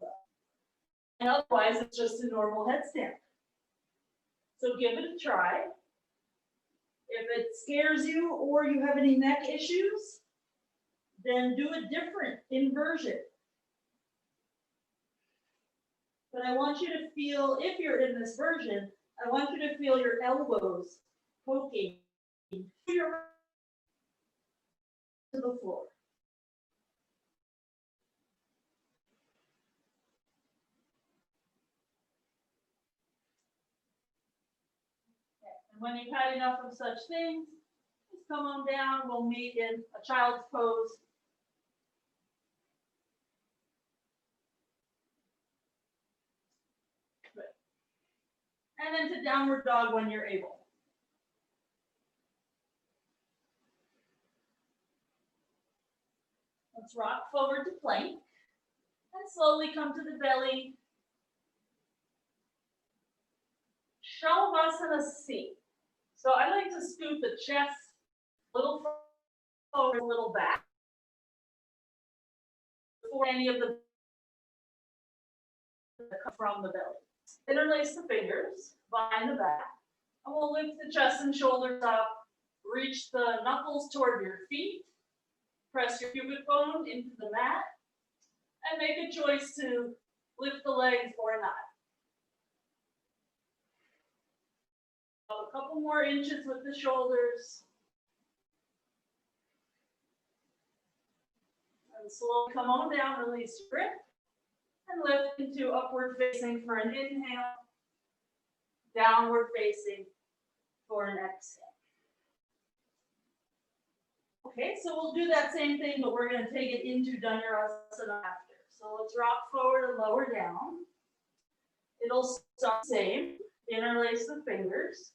it up. And otherwise it's just a normal headstand. So give it a try. If it scares you or you have any neck issues, then do a different inversion. But I want you to feel, if you're in this version, I want you to feel your elbows poking to the floor. And when you've had enough of such things, just come on down. We'll meet in a child's pose. Good. And then to downward dog when you're able. Let's rock forward to plank and slowly come to the belly. Sayanasana C. So I like to scoot the chest a little forward, a little back. Before any of the come from the belly. Interlace the fingers behind the back. And we'll lift the chest and shoulders up. Reach the knuckles toward your feet. Press your pubic bone into the mat. And make a choice to lift the legs or not. A couple more inches with the shoulders. And slowly come on down, release your grip. And lift into upward facing for an inhale. Downward facing for an exhale. Okay, so we'll do that same thing, but we're going to take it into Asana after. So let's rock forward and lower down. It'll start the same. Interlace the fingers.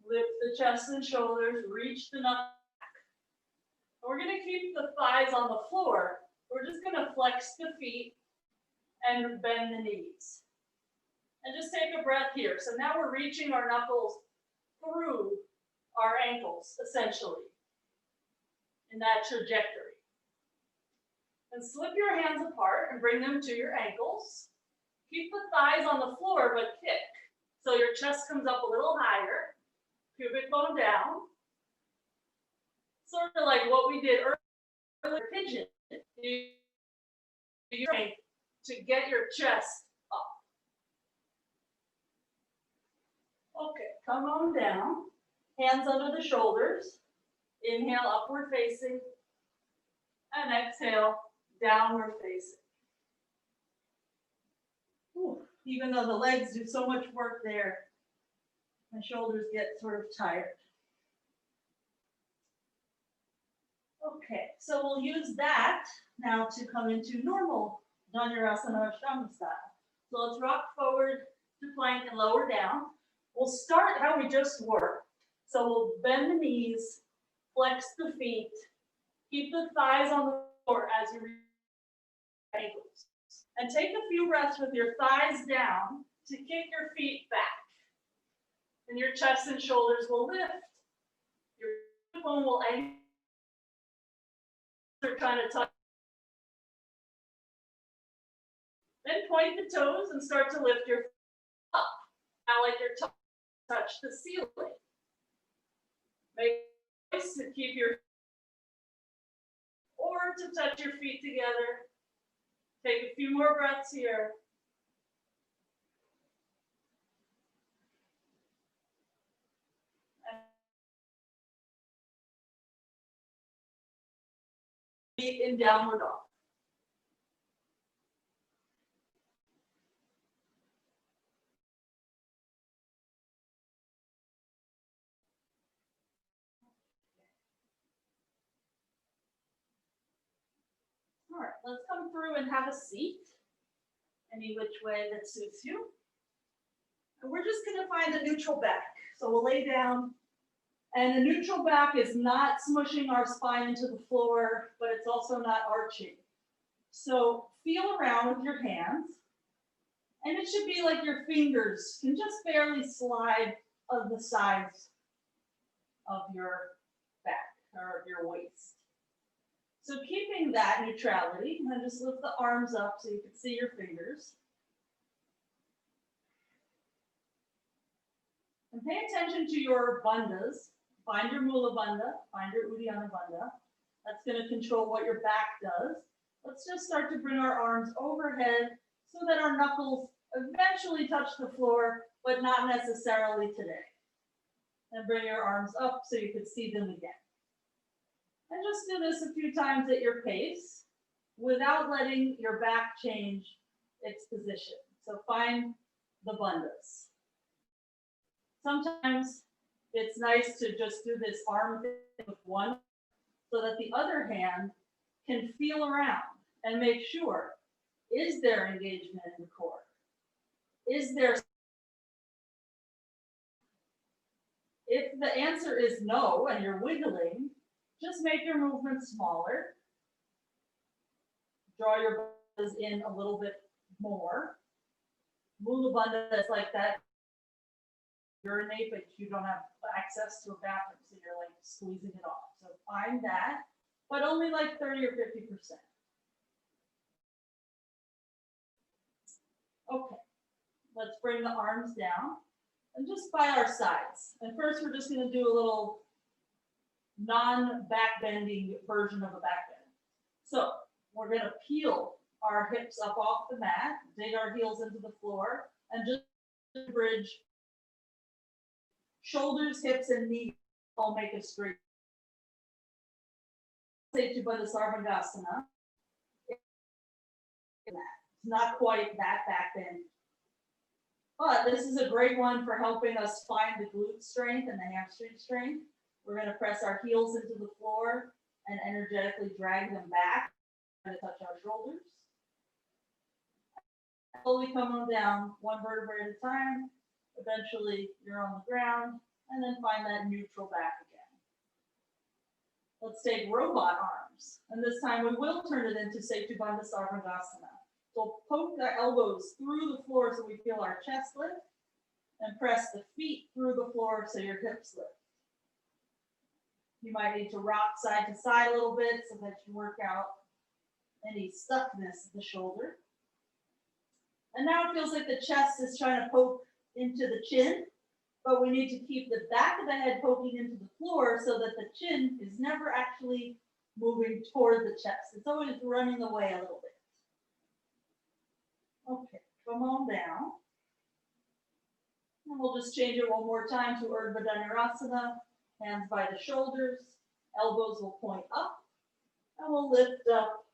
Lift the chest and shoulders. Reach the knuckles back. We're going to keep the thighs on the floor. We're just going to flex the feet and bend the knees. And just take a breath here. So now we're reaching our knuckles through our ankles, essentially, in that trajectory. And slip your hands apart and bring them to your ankles. Keep the thighs on the floor, but kick. So your chest comes up a little higher, pubic bone down. Sort of like what we did earlier, pigeon. You train to get your chest up. Okay, come on down. Hands under the shoulders. Inhale, upward facing. And exhale, downward facing. Ooh, even though the legs do so much work there, my shoulders get sort of tired. Okay, so we'll use that now to come into normal Asana Ashtanga style. So let's rock forward to plank and lower down. We'll start how we just were. So we'll bend the knees, flex the feet, keep the thighs on the floor as you reach your ankles. And take a few breaths with your thighs down to kick your feet back. And your chest and shoulders will lift. Your bone will angle. You're trying to touch. Then point the toes and start to lift your feet up. Now like your toes touch the ceiling. Make a choice to keep your or to touch your feet together. Take a few more breaths here. Feet in downward dog. All right, let's come through and have a seat, any which way that suits you. And we're just gonna find the neutral back. So we'll lay down, and the neutral back is not smushing our spine into the floor, but it's also not arching. So feel around with your hands, and it should be like your fingers can just barely slide on the sides of your back or of your waist. So keeping that neutrality, and then just lift the arms up so you can see your fingers. And pay attention to your bandhas. Find your Mula Bandha, find your Uddiyana Bandha. That's going to control what your back does. Let's just start to bring our arms overhead so that our knuckles eventually touch the floor, but not necessarily today. And bring your arms up so you can see them again. And just do this a few times at your pace without letting your back change its position. So find the bandhas. Sometimes it's nice to just do this arm thing with one so that the other hand can feel around and make sure, is there engagement in the core? Is there? If the answer is no and you're wiggling, just make your movement smaller. Draw your bandhas in a little bit more. Mula Bandha is like that. Urinate, but you don't have access to a bathroom, so you're like squeezing it off. So find that, but only like 30 or 50%. Okay, let's bring the arms down and just by our sides. And first we're just going to do a little non-back bending version of a back bend. So we're going to peel our hips up off the mat, dig our heels into the floor, and just bridge. Shoulders, hips, and knees all make a straight. Say Baddha Sarvangasana. It's not quite that back bend, but this is a great one for helping us find the glute strength and the hamstring strength. We're going to press our heels into the floor and energetically drag them back to touch our shoulders. Slowly come on down, one vertebrae at a time. Eventually, you're on the ground, and then find that neutral back again. Let's take robot arms, and this time we will turn it into Setu Bandha Sarvangasana. So poke the elbows through the floor so we feel our chest lift, and press the feet through the floor so your hips lift. You might need to rock side to side a little bit so that you work out any stuckness of the shoulder. And now it feels like the chest is trying to poke into the chin, but we need to keep the back of the head poking into the floor so that the chin is never actually moving toward the chest. It's always running away a little bit. Okay, come on down. And we'll just change it one more time to Urdhva Dhanurasana. Hands by the shoulders, elbows will point up, and we'll lift up.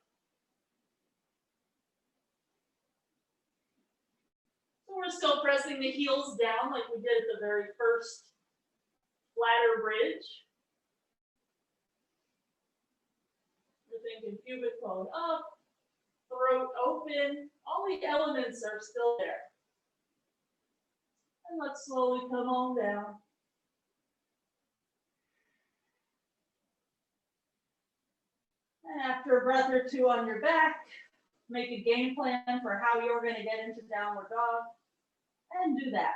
We're still pressing the heels down like we did at the very first flatter bridge. We're thinking pubic bone up, throat open. All the elements are still there. And let's slowly come on down. And after a breath or two on your back, make a game plan for how you're going to get into downward dog. And do that.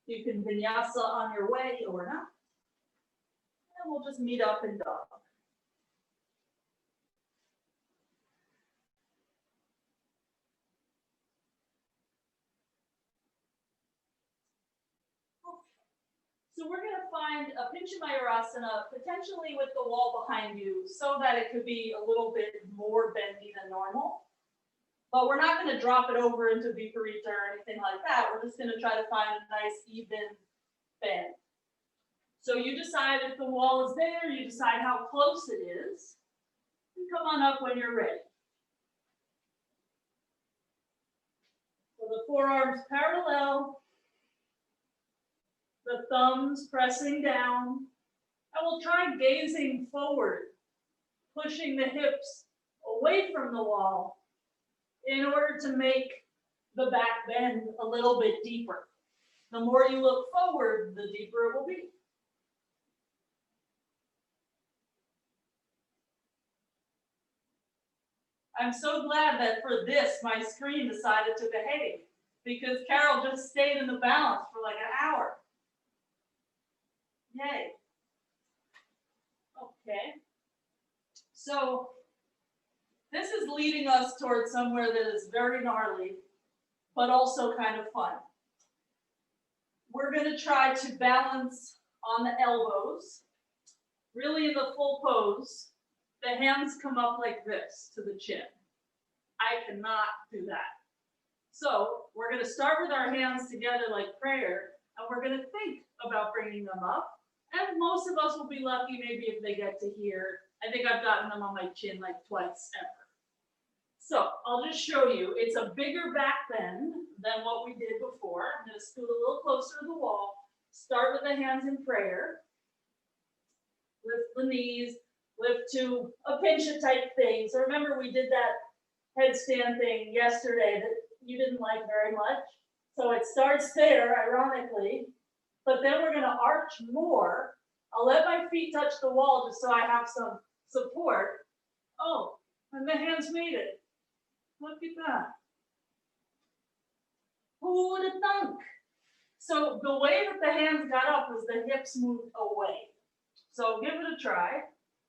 You can vinyasa on your way or not. And we'll just meet up in dog. Okay. So we're going to find a Pinchamayurasana, potentially with the wall behind you, so that it could be a little bit more bendy than normal. But we're not going to drop it over into Viparita or anything like that. We're just going to try to find a nice even bend. So you decide if the wall is there, you decide how close it is, and come on up when you're ready. So the forearms parallel, the thumbs pressing down, and we'll try gazing forward, pushing the hips away from the wall, in order to make the back bend a little bit deeper. The more you look forward, the deeper it will be. I'm so glad that for this, my screen decided to behave, because Carol just stayed in the balance for like an hour. Yay. Okay. So this is leading us towards somewhere that is very gnarly, but also kind of fun. We're going to try to balance on the elbows, really in the full pose. The hands come up like this to the chin. I cannot do that. So we're going to start with our hands together like prayer, and we're going to think about bringing them up. And most of us will be lucky maybe if they get to here. I think I've gotten them on my chin like twice ever. So I'll just show you. It's a bigger back bend than what we did before. I'm going to scoot a little closer to the wall. Start with the hands in prayer. Lift the knees. Lift to a pincha type thing. So remember we did that headstand thing yesterday that you didn't like very much. So it starts there, ironically, but then we're going to arch more. I'll let my feet touch the wall just so I have some support. Oh, and the hands made it. Look at that. Who would have thunk? So the way that the hands got up was the hips moved away. So give it a try.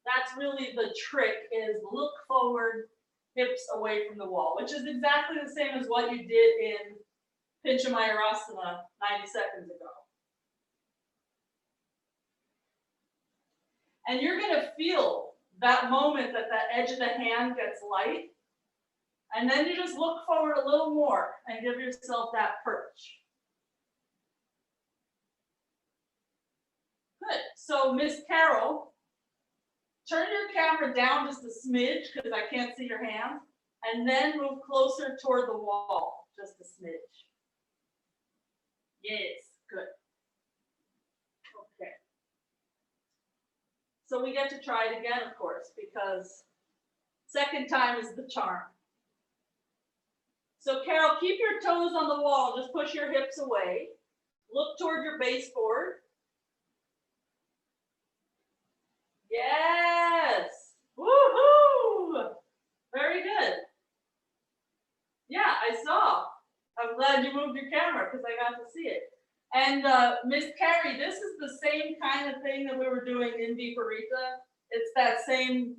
That's really the trick, is look forward, hips away from the wall, which is exactly the same as what you did in Asana 90 seconds ago. And you're going to feel that moment that the edge of the hand gets light. And then you just look forward a little more and give yourself that perch. Good. So Miss Carol, turn your camera down just a smidge because I can't see your hands, and then move closer toward the wall, just a smidge. Yes, good. Okay. So we get to try it again, of course, because second time is the charm. So Carol, keep your toes on the wall, just push your hips away. Look toward your baseboard. Yes! Woohoo! Very good. Yeah, I saw. I'm glad you moved your camera because I got to see it. And Miss Carrie, this is the same kind of thing that we were doing in Viparita. It's that same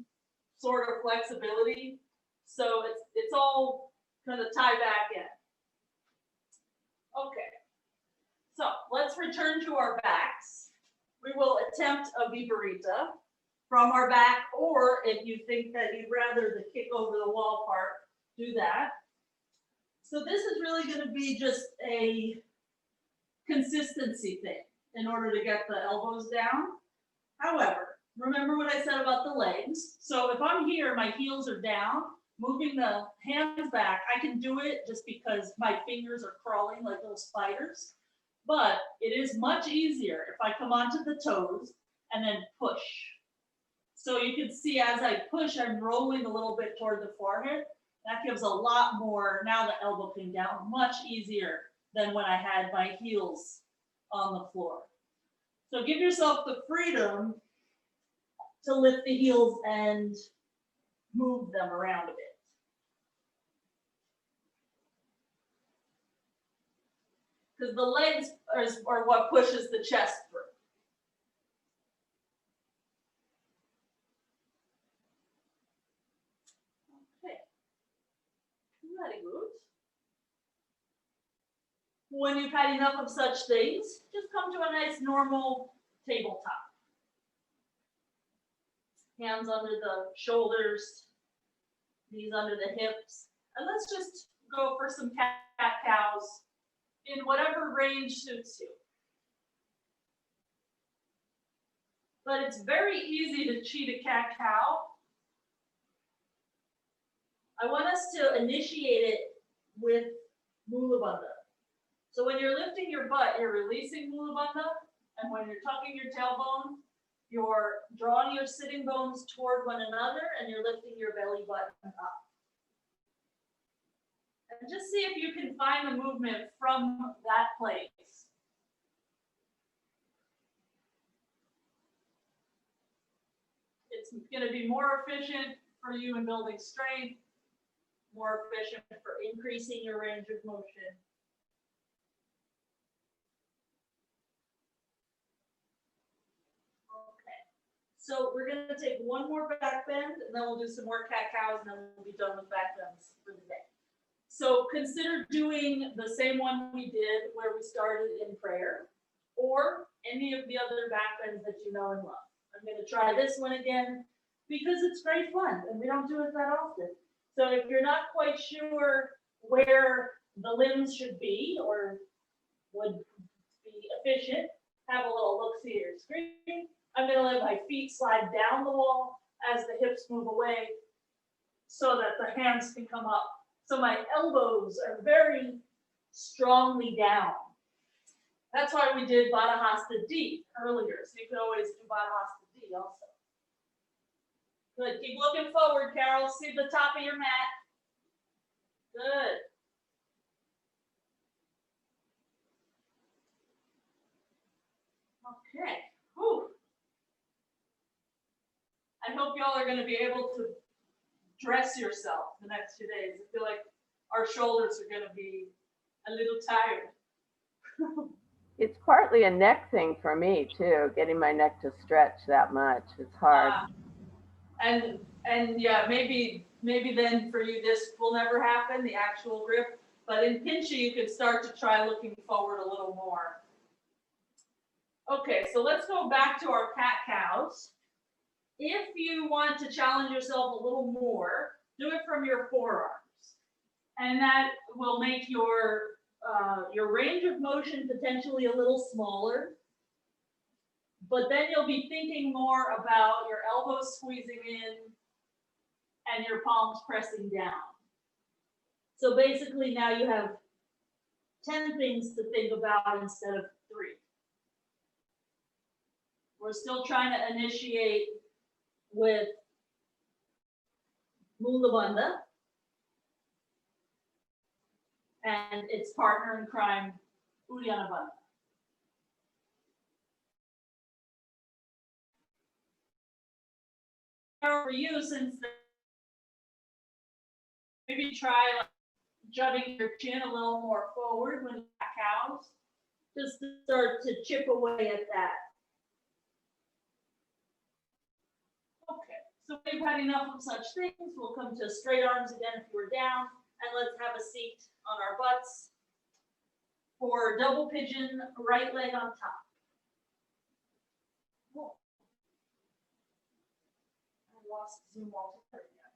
sort of flexibility. So it's all going to tie back in. Okay. So let's return to our backs. We will attempt a Viparita from our back, or if you think that you'd rather the kick over the wall part, do that. So this is really going to be just a consistency thing in order to get the elbows down. However, remember what I said about the legs. So if I'm here, my heels are down, moving the hands back, I can do it just because my fingers are crawling like little spiders. But it is much easier if I come onto the toes and then push. So you can see as I push, I'm rolling a little bit toward the forehead. That gives a lot more. Now the elbow came down much easier than when I had my heels on the floor. So give yourself the freedom to lift the heels and move them around a bit. Because the legs are what pushes the chest through. Okay. Very good. When you've had enough of such things, just come to a nice normal tabletop. Hands under the shoulders, knees under the hips. And let's just go for some cat-cows in whatever range suits you. But it's very easy to cheat a cat-cow. I want us to initiate it with Mula Bandha. So when you're lifting your butt, you're releasing Mula Bandha, and when you're tucking your tailbone, you're drawing your sitting bones toward one another, and you're lifting your belly button up. And just see if you can find the movement from that place. It's going to be more efficient for you in building strength, more efficient for increasing your range of motion. Okay, so we're going to take one more back bend, and then we'll do some more cat-cows, and then we'll be done with back bends for the day. So consider doing the same one we did where we started in prayer, or any of the other back bends that you know and love. I'm going to try this one again because it's great fun, and we don't do it that often. So if you're not quite sure where the limbs should be or would be efficient, have a little look-see at your screen. I'm going to let my feet slide down the wall as the hips move away so that the hands can come up. So my elbows are very strongly down. That's why we did Baddha Hasta D earlier. So you can always do Baddha Hasta D also. Good. Keep looking forward, Carol. See the top of your mat. Good. Okay. Whew. I hope y'all are going to be able to dress yourself the next 2 days. I feel like our shoulders are going to be a little tired. It's partly a neck thing for me too, getting my neck to stretch that much. It's hard. And yeah, maybe then for you this will never happen, the actual grip. But in Pincha, you can start to try looking forward a little more. Okay, so let's go back to our cat-cows. If you want to challenge yourself a little more, do it from your forearms. And that will make your range of motion potentially a little smaller. But then you'll be thinking more about your elbows squeezing in and your palms pressing down. So basically now you have 10 things to think about instead of 3. We're still trying to initiate with Mula Bandha and its partner in crime, Uddiyana Bandha. For you, since maybe try like jutting your chin a little more forward when you cat-cows, just to start to chip away at that. Okay, so we've had enough of such things. We'll come to straight arms again if you were down, and let's have a seat on our butts for double pigeon, right leg on top. Cool. Lost Zoom altogether again.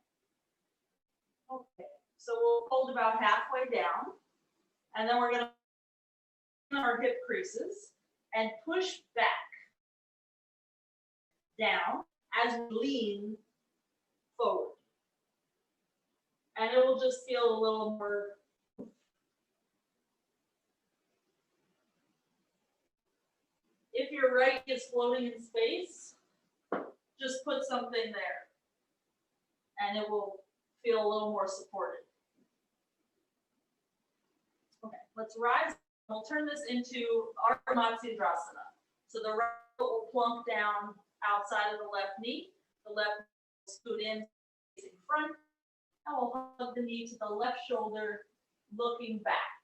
Okay, so we'll hold about halfway down, and then we're going to our hip creases and push back down as we lean forward. And it will just feel a little more. If your right is floating in space, just put something there and it will feel a little more supported. Okay, let's rise. We'll turn this into our Matsyendrasana. So the right foot will plunk down outside of the left knee. The left will scoot in, facing front. And we'll hug the knee to the left shoulder, looking back.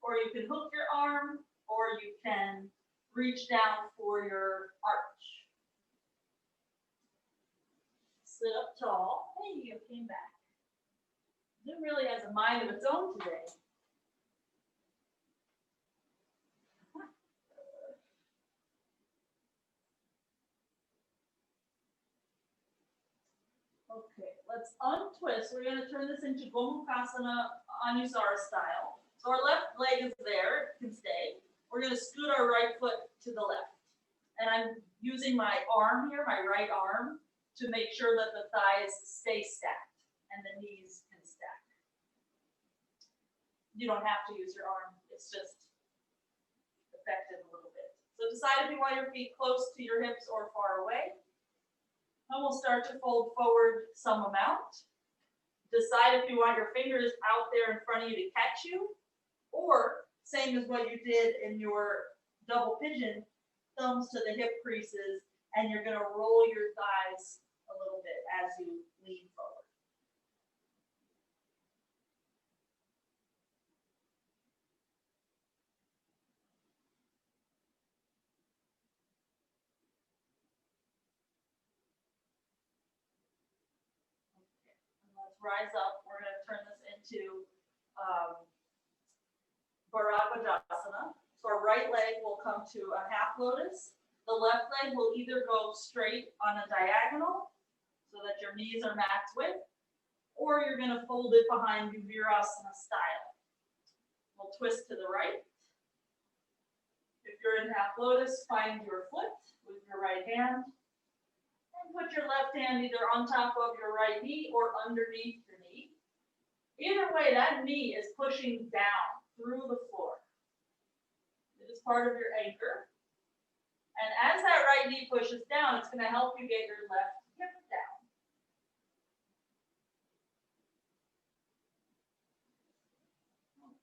Or you can hook your arm, or you can reach down for your arch. Sit up tall. Hey, you came back. It really has a mind of its own today. Okay, let's untwist. We're going to turn this into Gomukhasana Anusara style. So our left leg is there, it can stay. We're going to scoot our right foot to the left. And I'm using my arm here, my right arm, to make sure that the thighs stay stacked and the knees can stack. You don't have to use your arm, it's just effective a little bit. So decide if you want your feet close to your hips or far away. And we'll start to fold forward some amount. Decide if you want your fingers out there in front of you to catch you, or same as what you did in your double pigeon, thumbs to the hip creases and you're gonna roll your thighs a little bit as you lean forward. Let's rise up. We're going to turn this into Baddha Hasta. So our right leg will come to a half lotus. The left leg will either go straight on a diagonal so that your knees are max width, or you're going to fold it behind you Virasana style. We'll twist to the right. If you're in half lotus, find your foot with your right hand. Put your left hand either on top of your right knee or underneath your knee. Either way, that knee is pushing down through the floor. It is part of your anchor. And as that right knee pushes down, it's going to help you get your left hip down.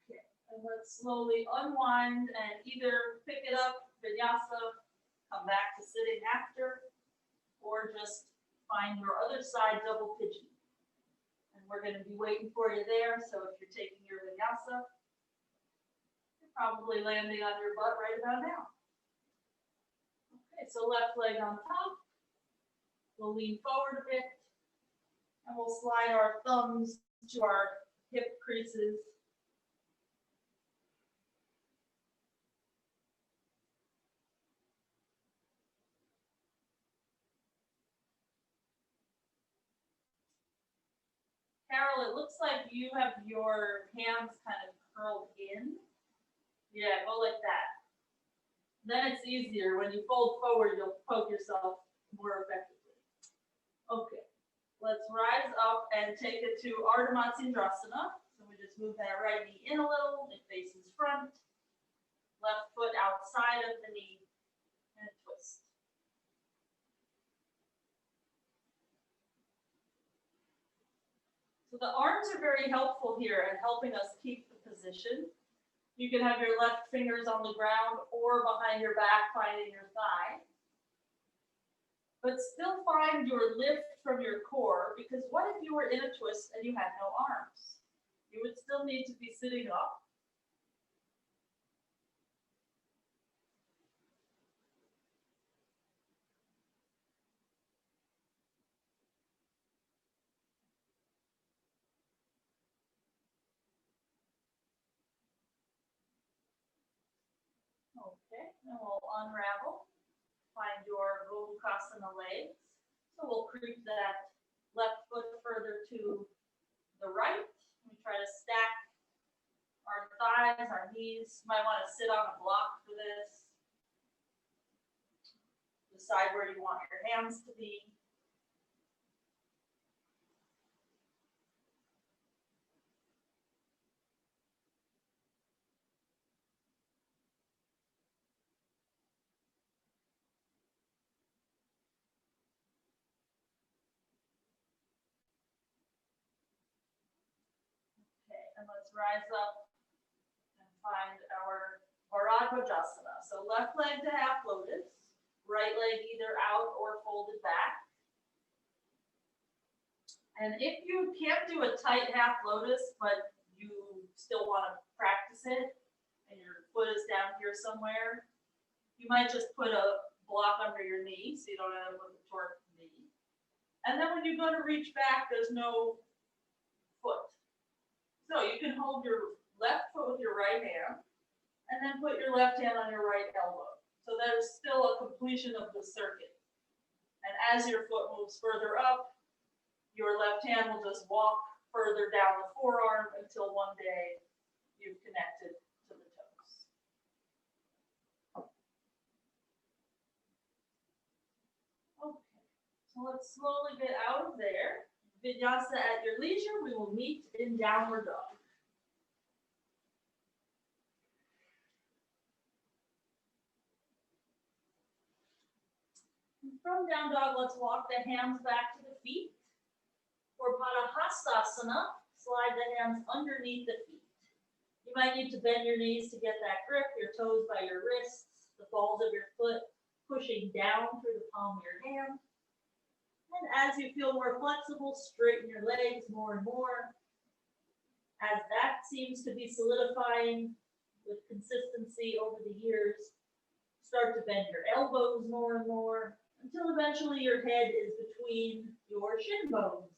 Okay, and let's slowly unwind and either pick it up, vinyasa, come back to sitting after, or just find your other side double pigeon. And we're going to be waiting for you there. So if you're taking your vinyasa, you're probably landing on your butt right about now. Okay, so left leg on top. We'll lean forward a bit. And we'll slide our thumbs to our hip creases. Carol, it looks like you have your hands kind of curled in. Yeah, go like that. Then it's easier. When you fold forward, you'll poke yourself more effectively. Okay, let's rise up and take it to Ardha Matsyendrasana. So we just move that right knee in a little, it faces front. Left foot outside of the knee, and twist. So the arms are very helpful here in helping us keep the position. You can have your left fingers on the ground or behind your back, finding your thigh. But still find your lift from your core, because what if you were in a twist and you had no arms? You would still need to be sitting up. Okay, and we'll unravel. Find your Gomukhasana legs. So we'll creep that left foot further to the right. We try to stack our thighs, our knees. You might want to sit on a block for this. Decide where you want your hands to be. And let's rise up and find our Baddha Hasta. So left leg to half lotus, right leg either out or folded back. And if you can't do a tight half lotus, but you still want to practice it, and your foot is down here somewhere, you might just put a block under your knee so you don't end up with a torqued knee. And then when you go to reach back, there's no foot. So you can hold your left foot with your right hand and then put your left hand on your right elbow. So there's still a completion of the circuit. And as your foot moves further up, your left hand will just walk further down the forearm until one day you've connected to the toes. Okay, so let's slowly get out of there. Vinyasa at your leisure. We will meet in downward dog. From down dog, let's walk the hands back to the feet. For Baddha Hasta Sirsasana, slide the hands underneath the feet. You might need to bend your knees to get that grip, your toes by your wrists, the balls of your foot pushing down through the palm of your hand. And as you feel more flexible, straighten your legs more and more. As that seems to be solidifying with consistency over the years, start to bend your elbows more and more until eventually your head is between your shin bones.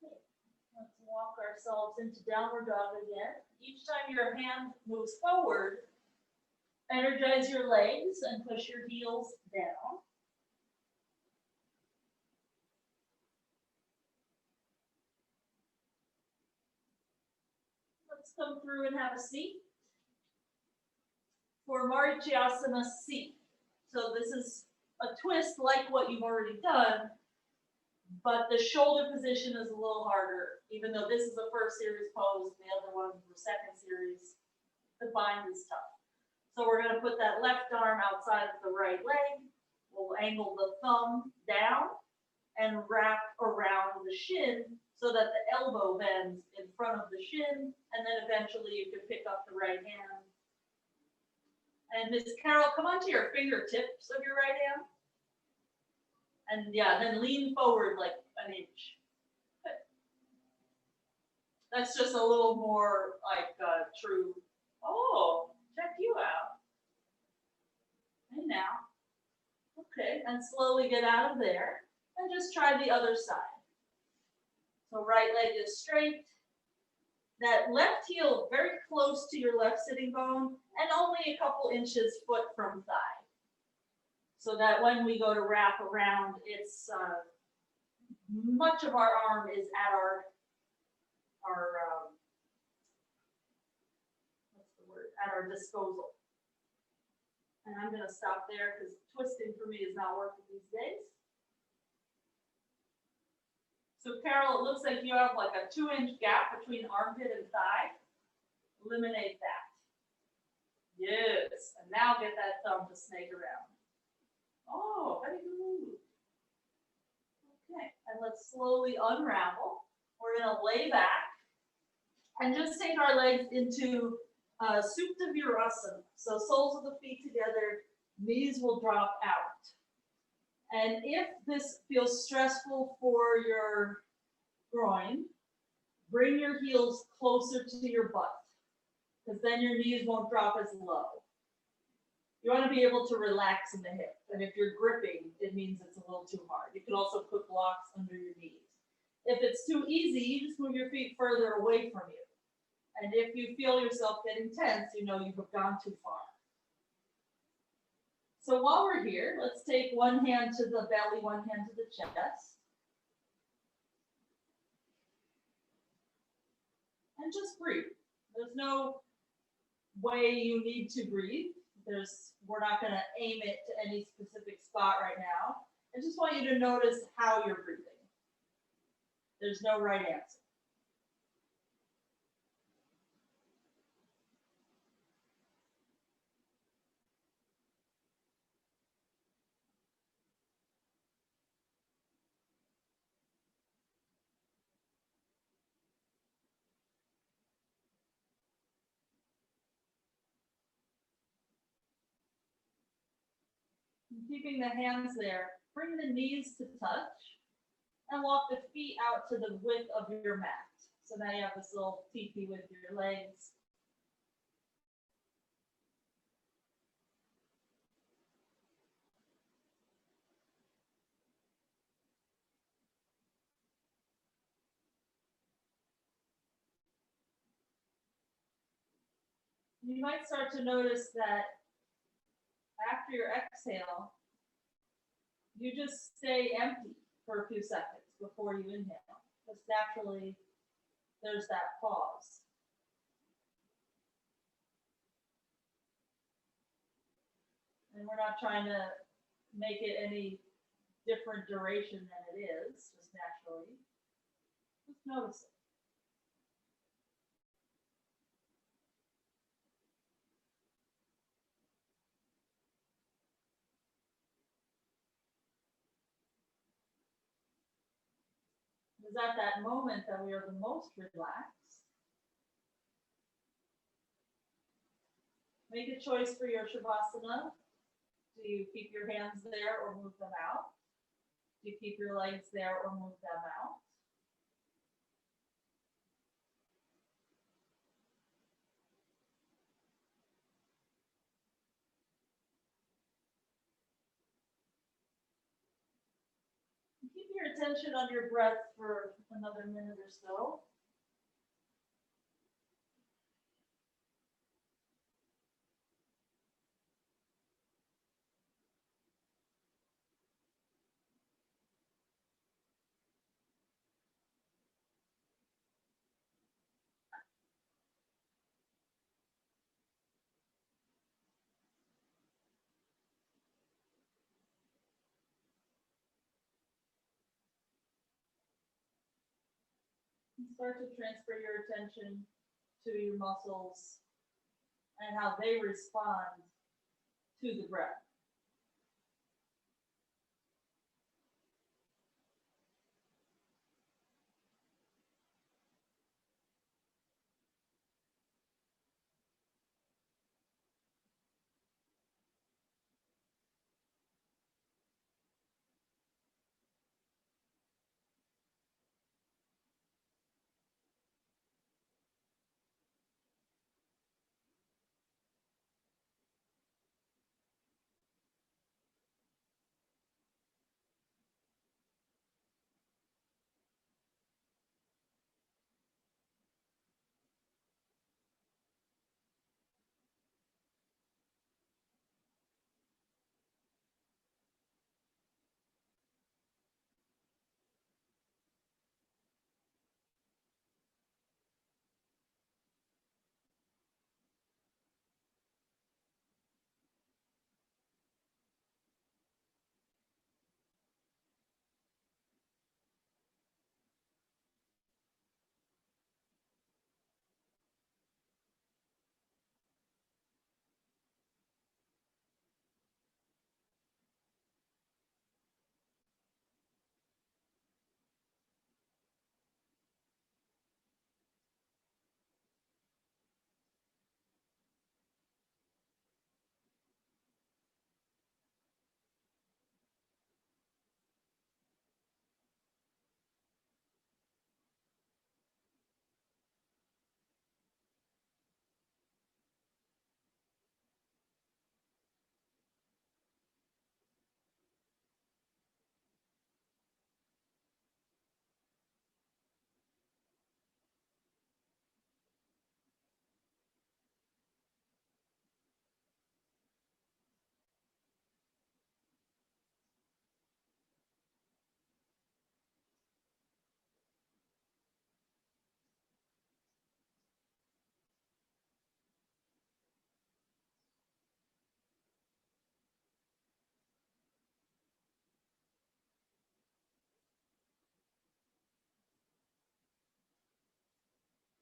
Okay. Let's walk ourselves into downward dog again. Each time your hand moves forward, energize your legs and push your heels down. Let's come through and have a seat for Asana C. So this is a twist like what you've already done, but the shoulder position is a little harder. Even though this is the first series pose, the other one's the second series, the bind is tough. So we're going to put that left arm outside of the right leg. We'll angle the thumb down and wrap around the shin so that the elbow bends in front of the shin, and then eventually you can pick up the right hand. And Miss Carol, come onto your fingertips of your right hand. And yeah, then lean forward like an inch. Good. That's just a little more like true. Oh, check you out. And now, okay, and slowly get out of there and just try the other side. So right leg is straight. That left heel very close to your left sitting bone and only a couple inches foot from thigh. So that when we go to wrap around, it's much of our arm is at our what's the word? At our disposal. And I'm going to stop there because twisting for me is not working these days. So Carol, it looks like you have like a 2-inch gap between armpit and thigh. Eliminate that. Yes, and now get that thumb to snake around. Oh, very good. Okay, and let's slowly unravel. We're gonna lay back and just take our legs into Supta Virasana. So soles of the feet together, knees will drop out. And if this feels stressful for your groin, bring your heels closer to your butt, because then your knees won't drop as low. You want to be able to relax in the hip. And if you're gripping, it means it's a little too hard. You can also put blocks under your knees. If it's too easy, you just move your feet further away from you. And if you feel yourself getting tense, you know you've gone too far. So while we're here, let's take one hand to the belly, one hand to the chest. And just breathe. There's no way you need to breathe. We're not going to aim it to any specific spot right now. I just want you to notice how you're breathing. There's no right answer. Keeping the hands there, bring the knees to touch and walk the feet out to the width of your mat. So now you have this little teepee with your legs. You might start to notice that after your exhale, you just stay empty for a few seconds before you inhale. Just naturally, there's that pause. And we're not trying to make it any different duration than it is, just naturally. Just notice it. It's at that moment that we are the most relaxed. Make a choice for your Shavasana. Do you keep your hands there or move them out? Do you keep your legs there or move them out? Keep your attention on your breath for another minute or so. And start to transfer your attention to your muscles and how they respond to the breath.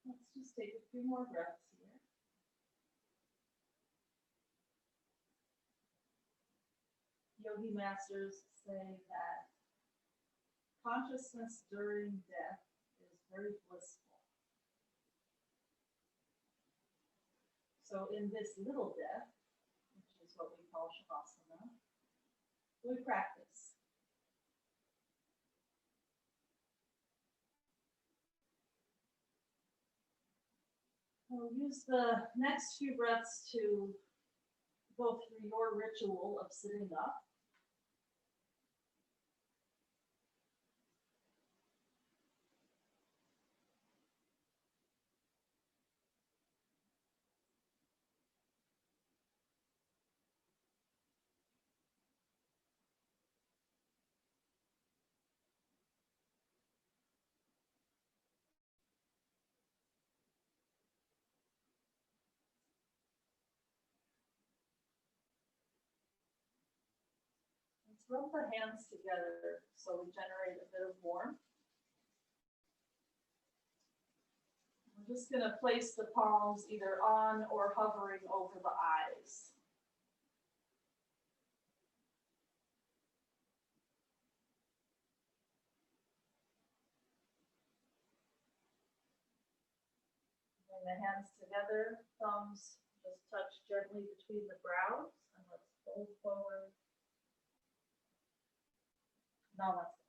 Let's just take a few more breaths here. Yogi masters say that consciousness during death is very blissful. So in this little death, which is what we call Shavasana, we practice. We'll use the next few breaths to go through your ritual of sitting up. Let's rub the hands together so we generate a bit of warmth. We're just going to place the palms either on or hovering over the eyes. Bring the hands together, thumbs Just touch gently between the brows and let's fold forward. Namaste.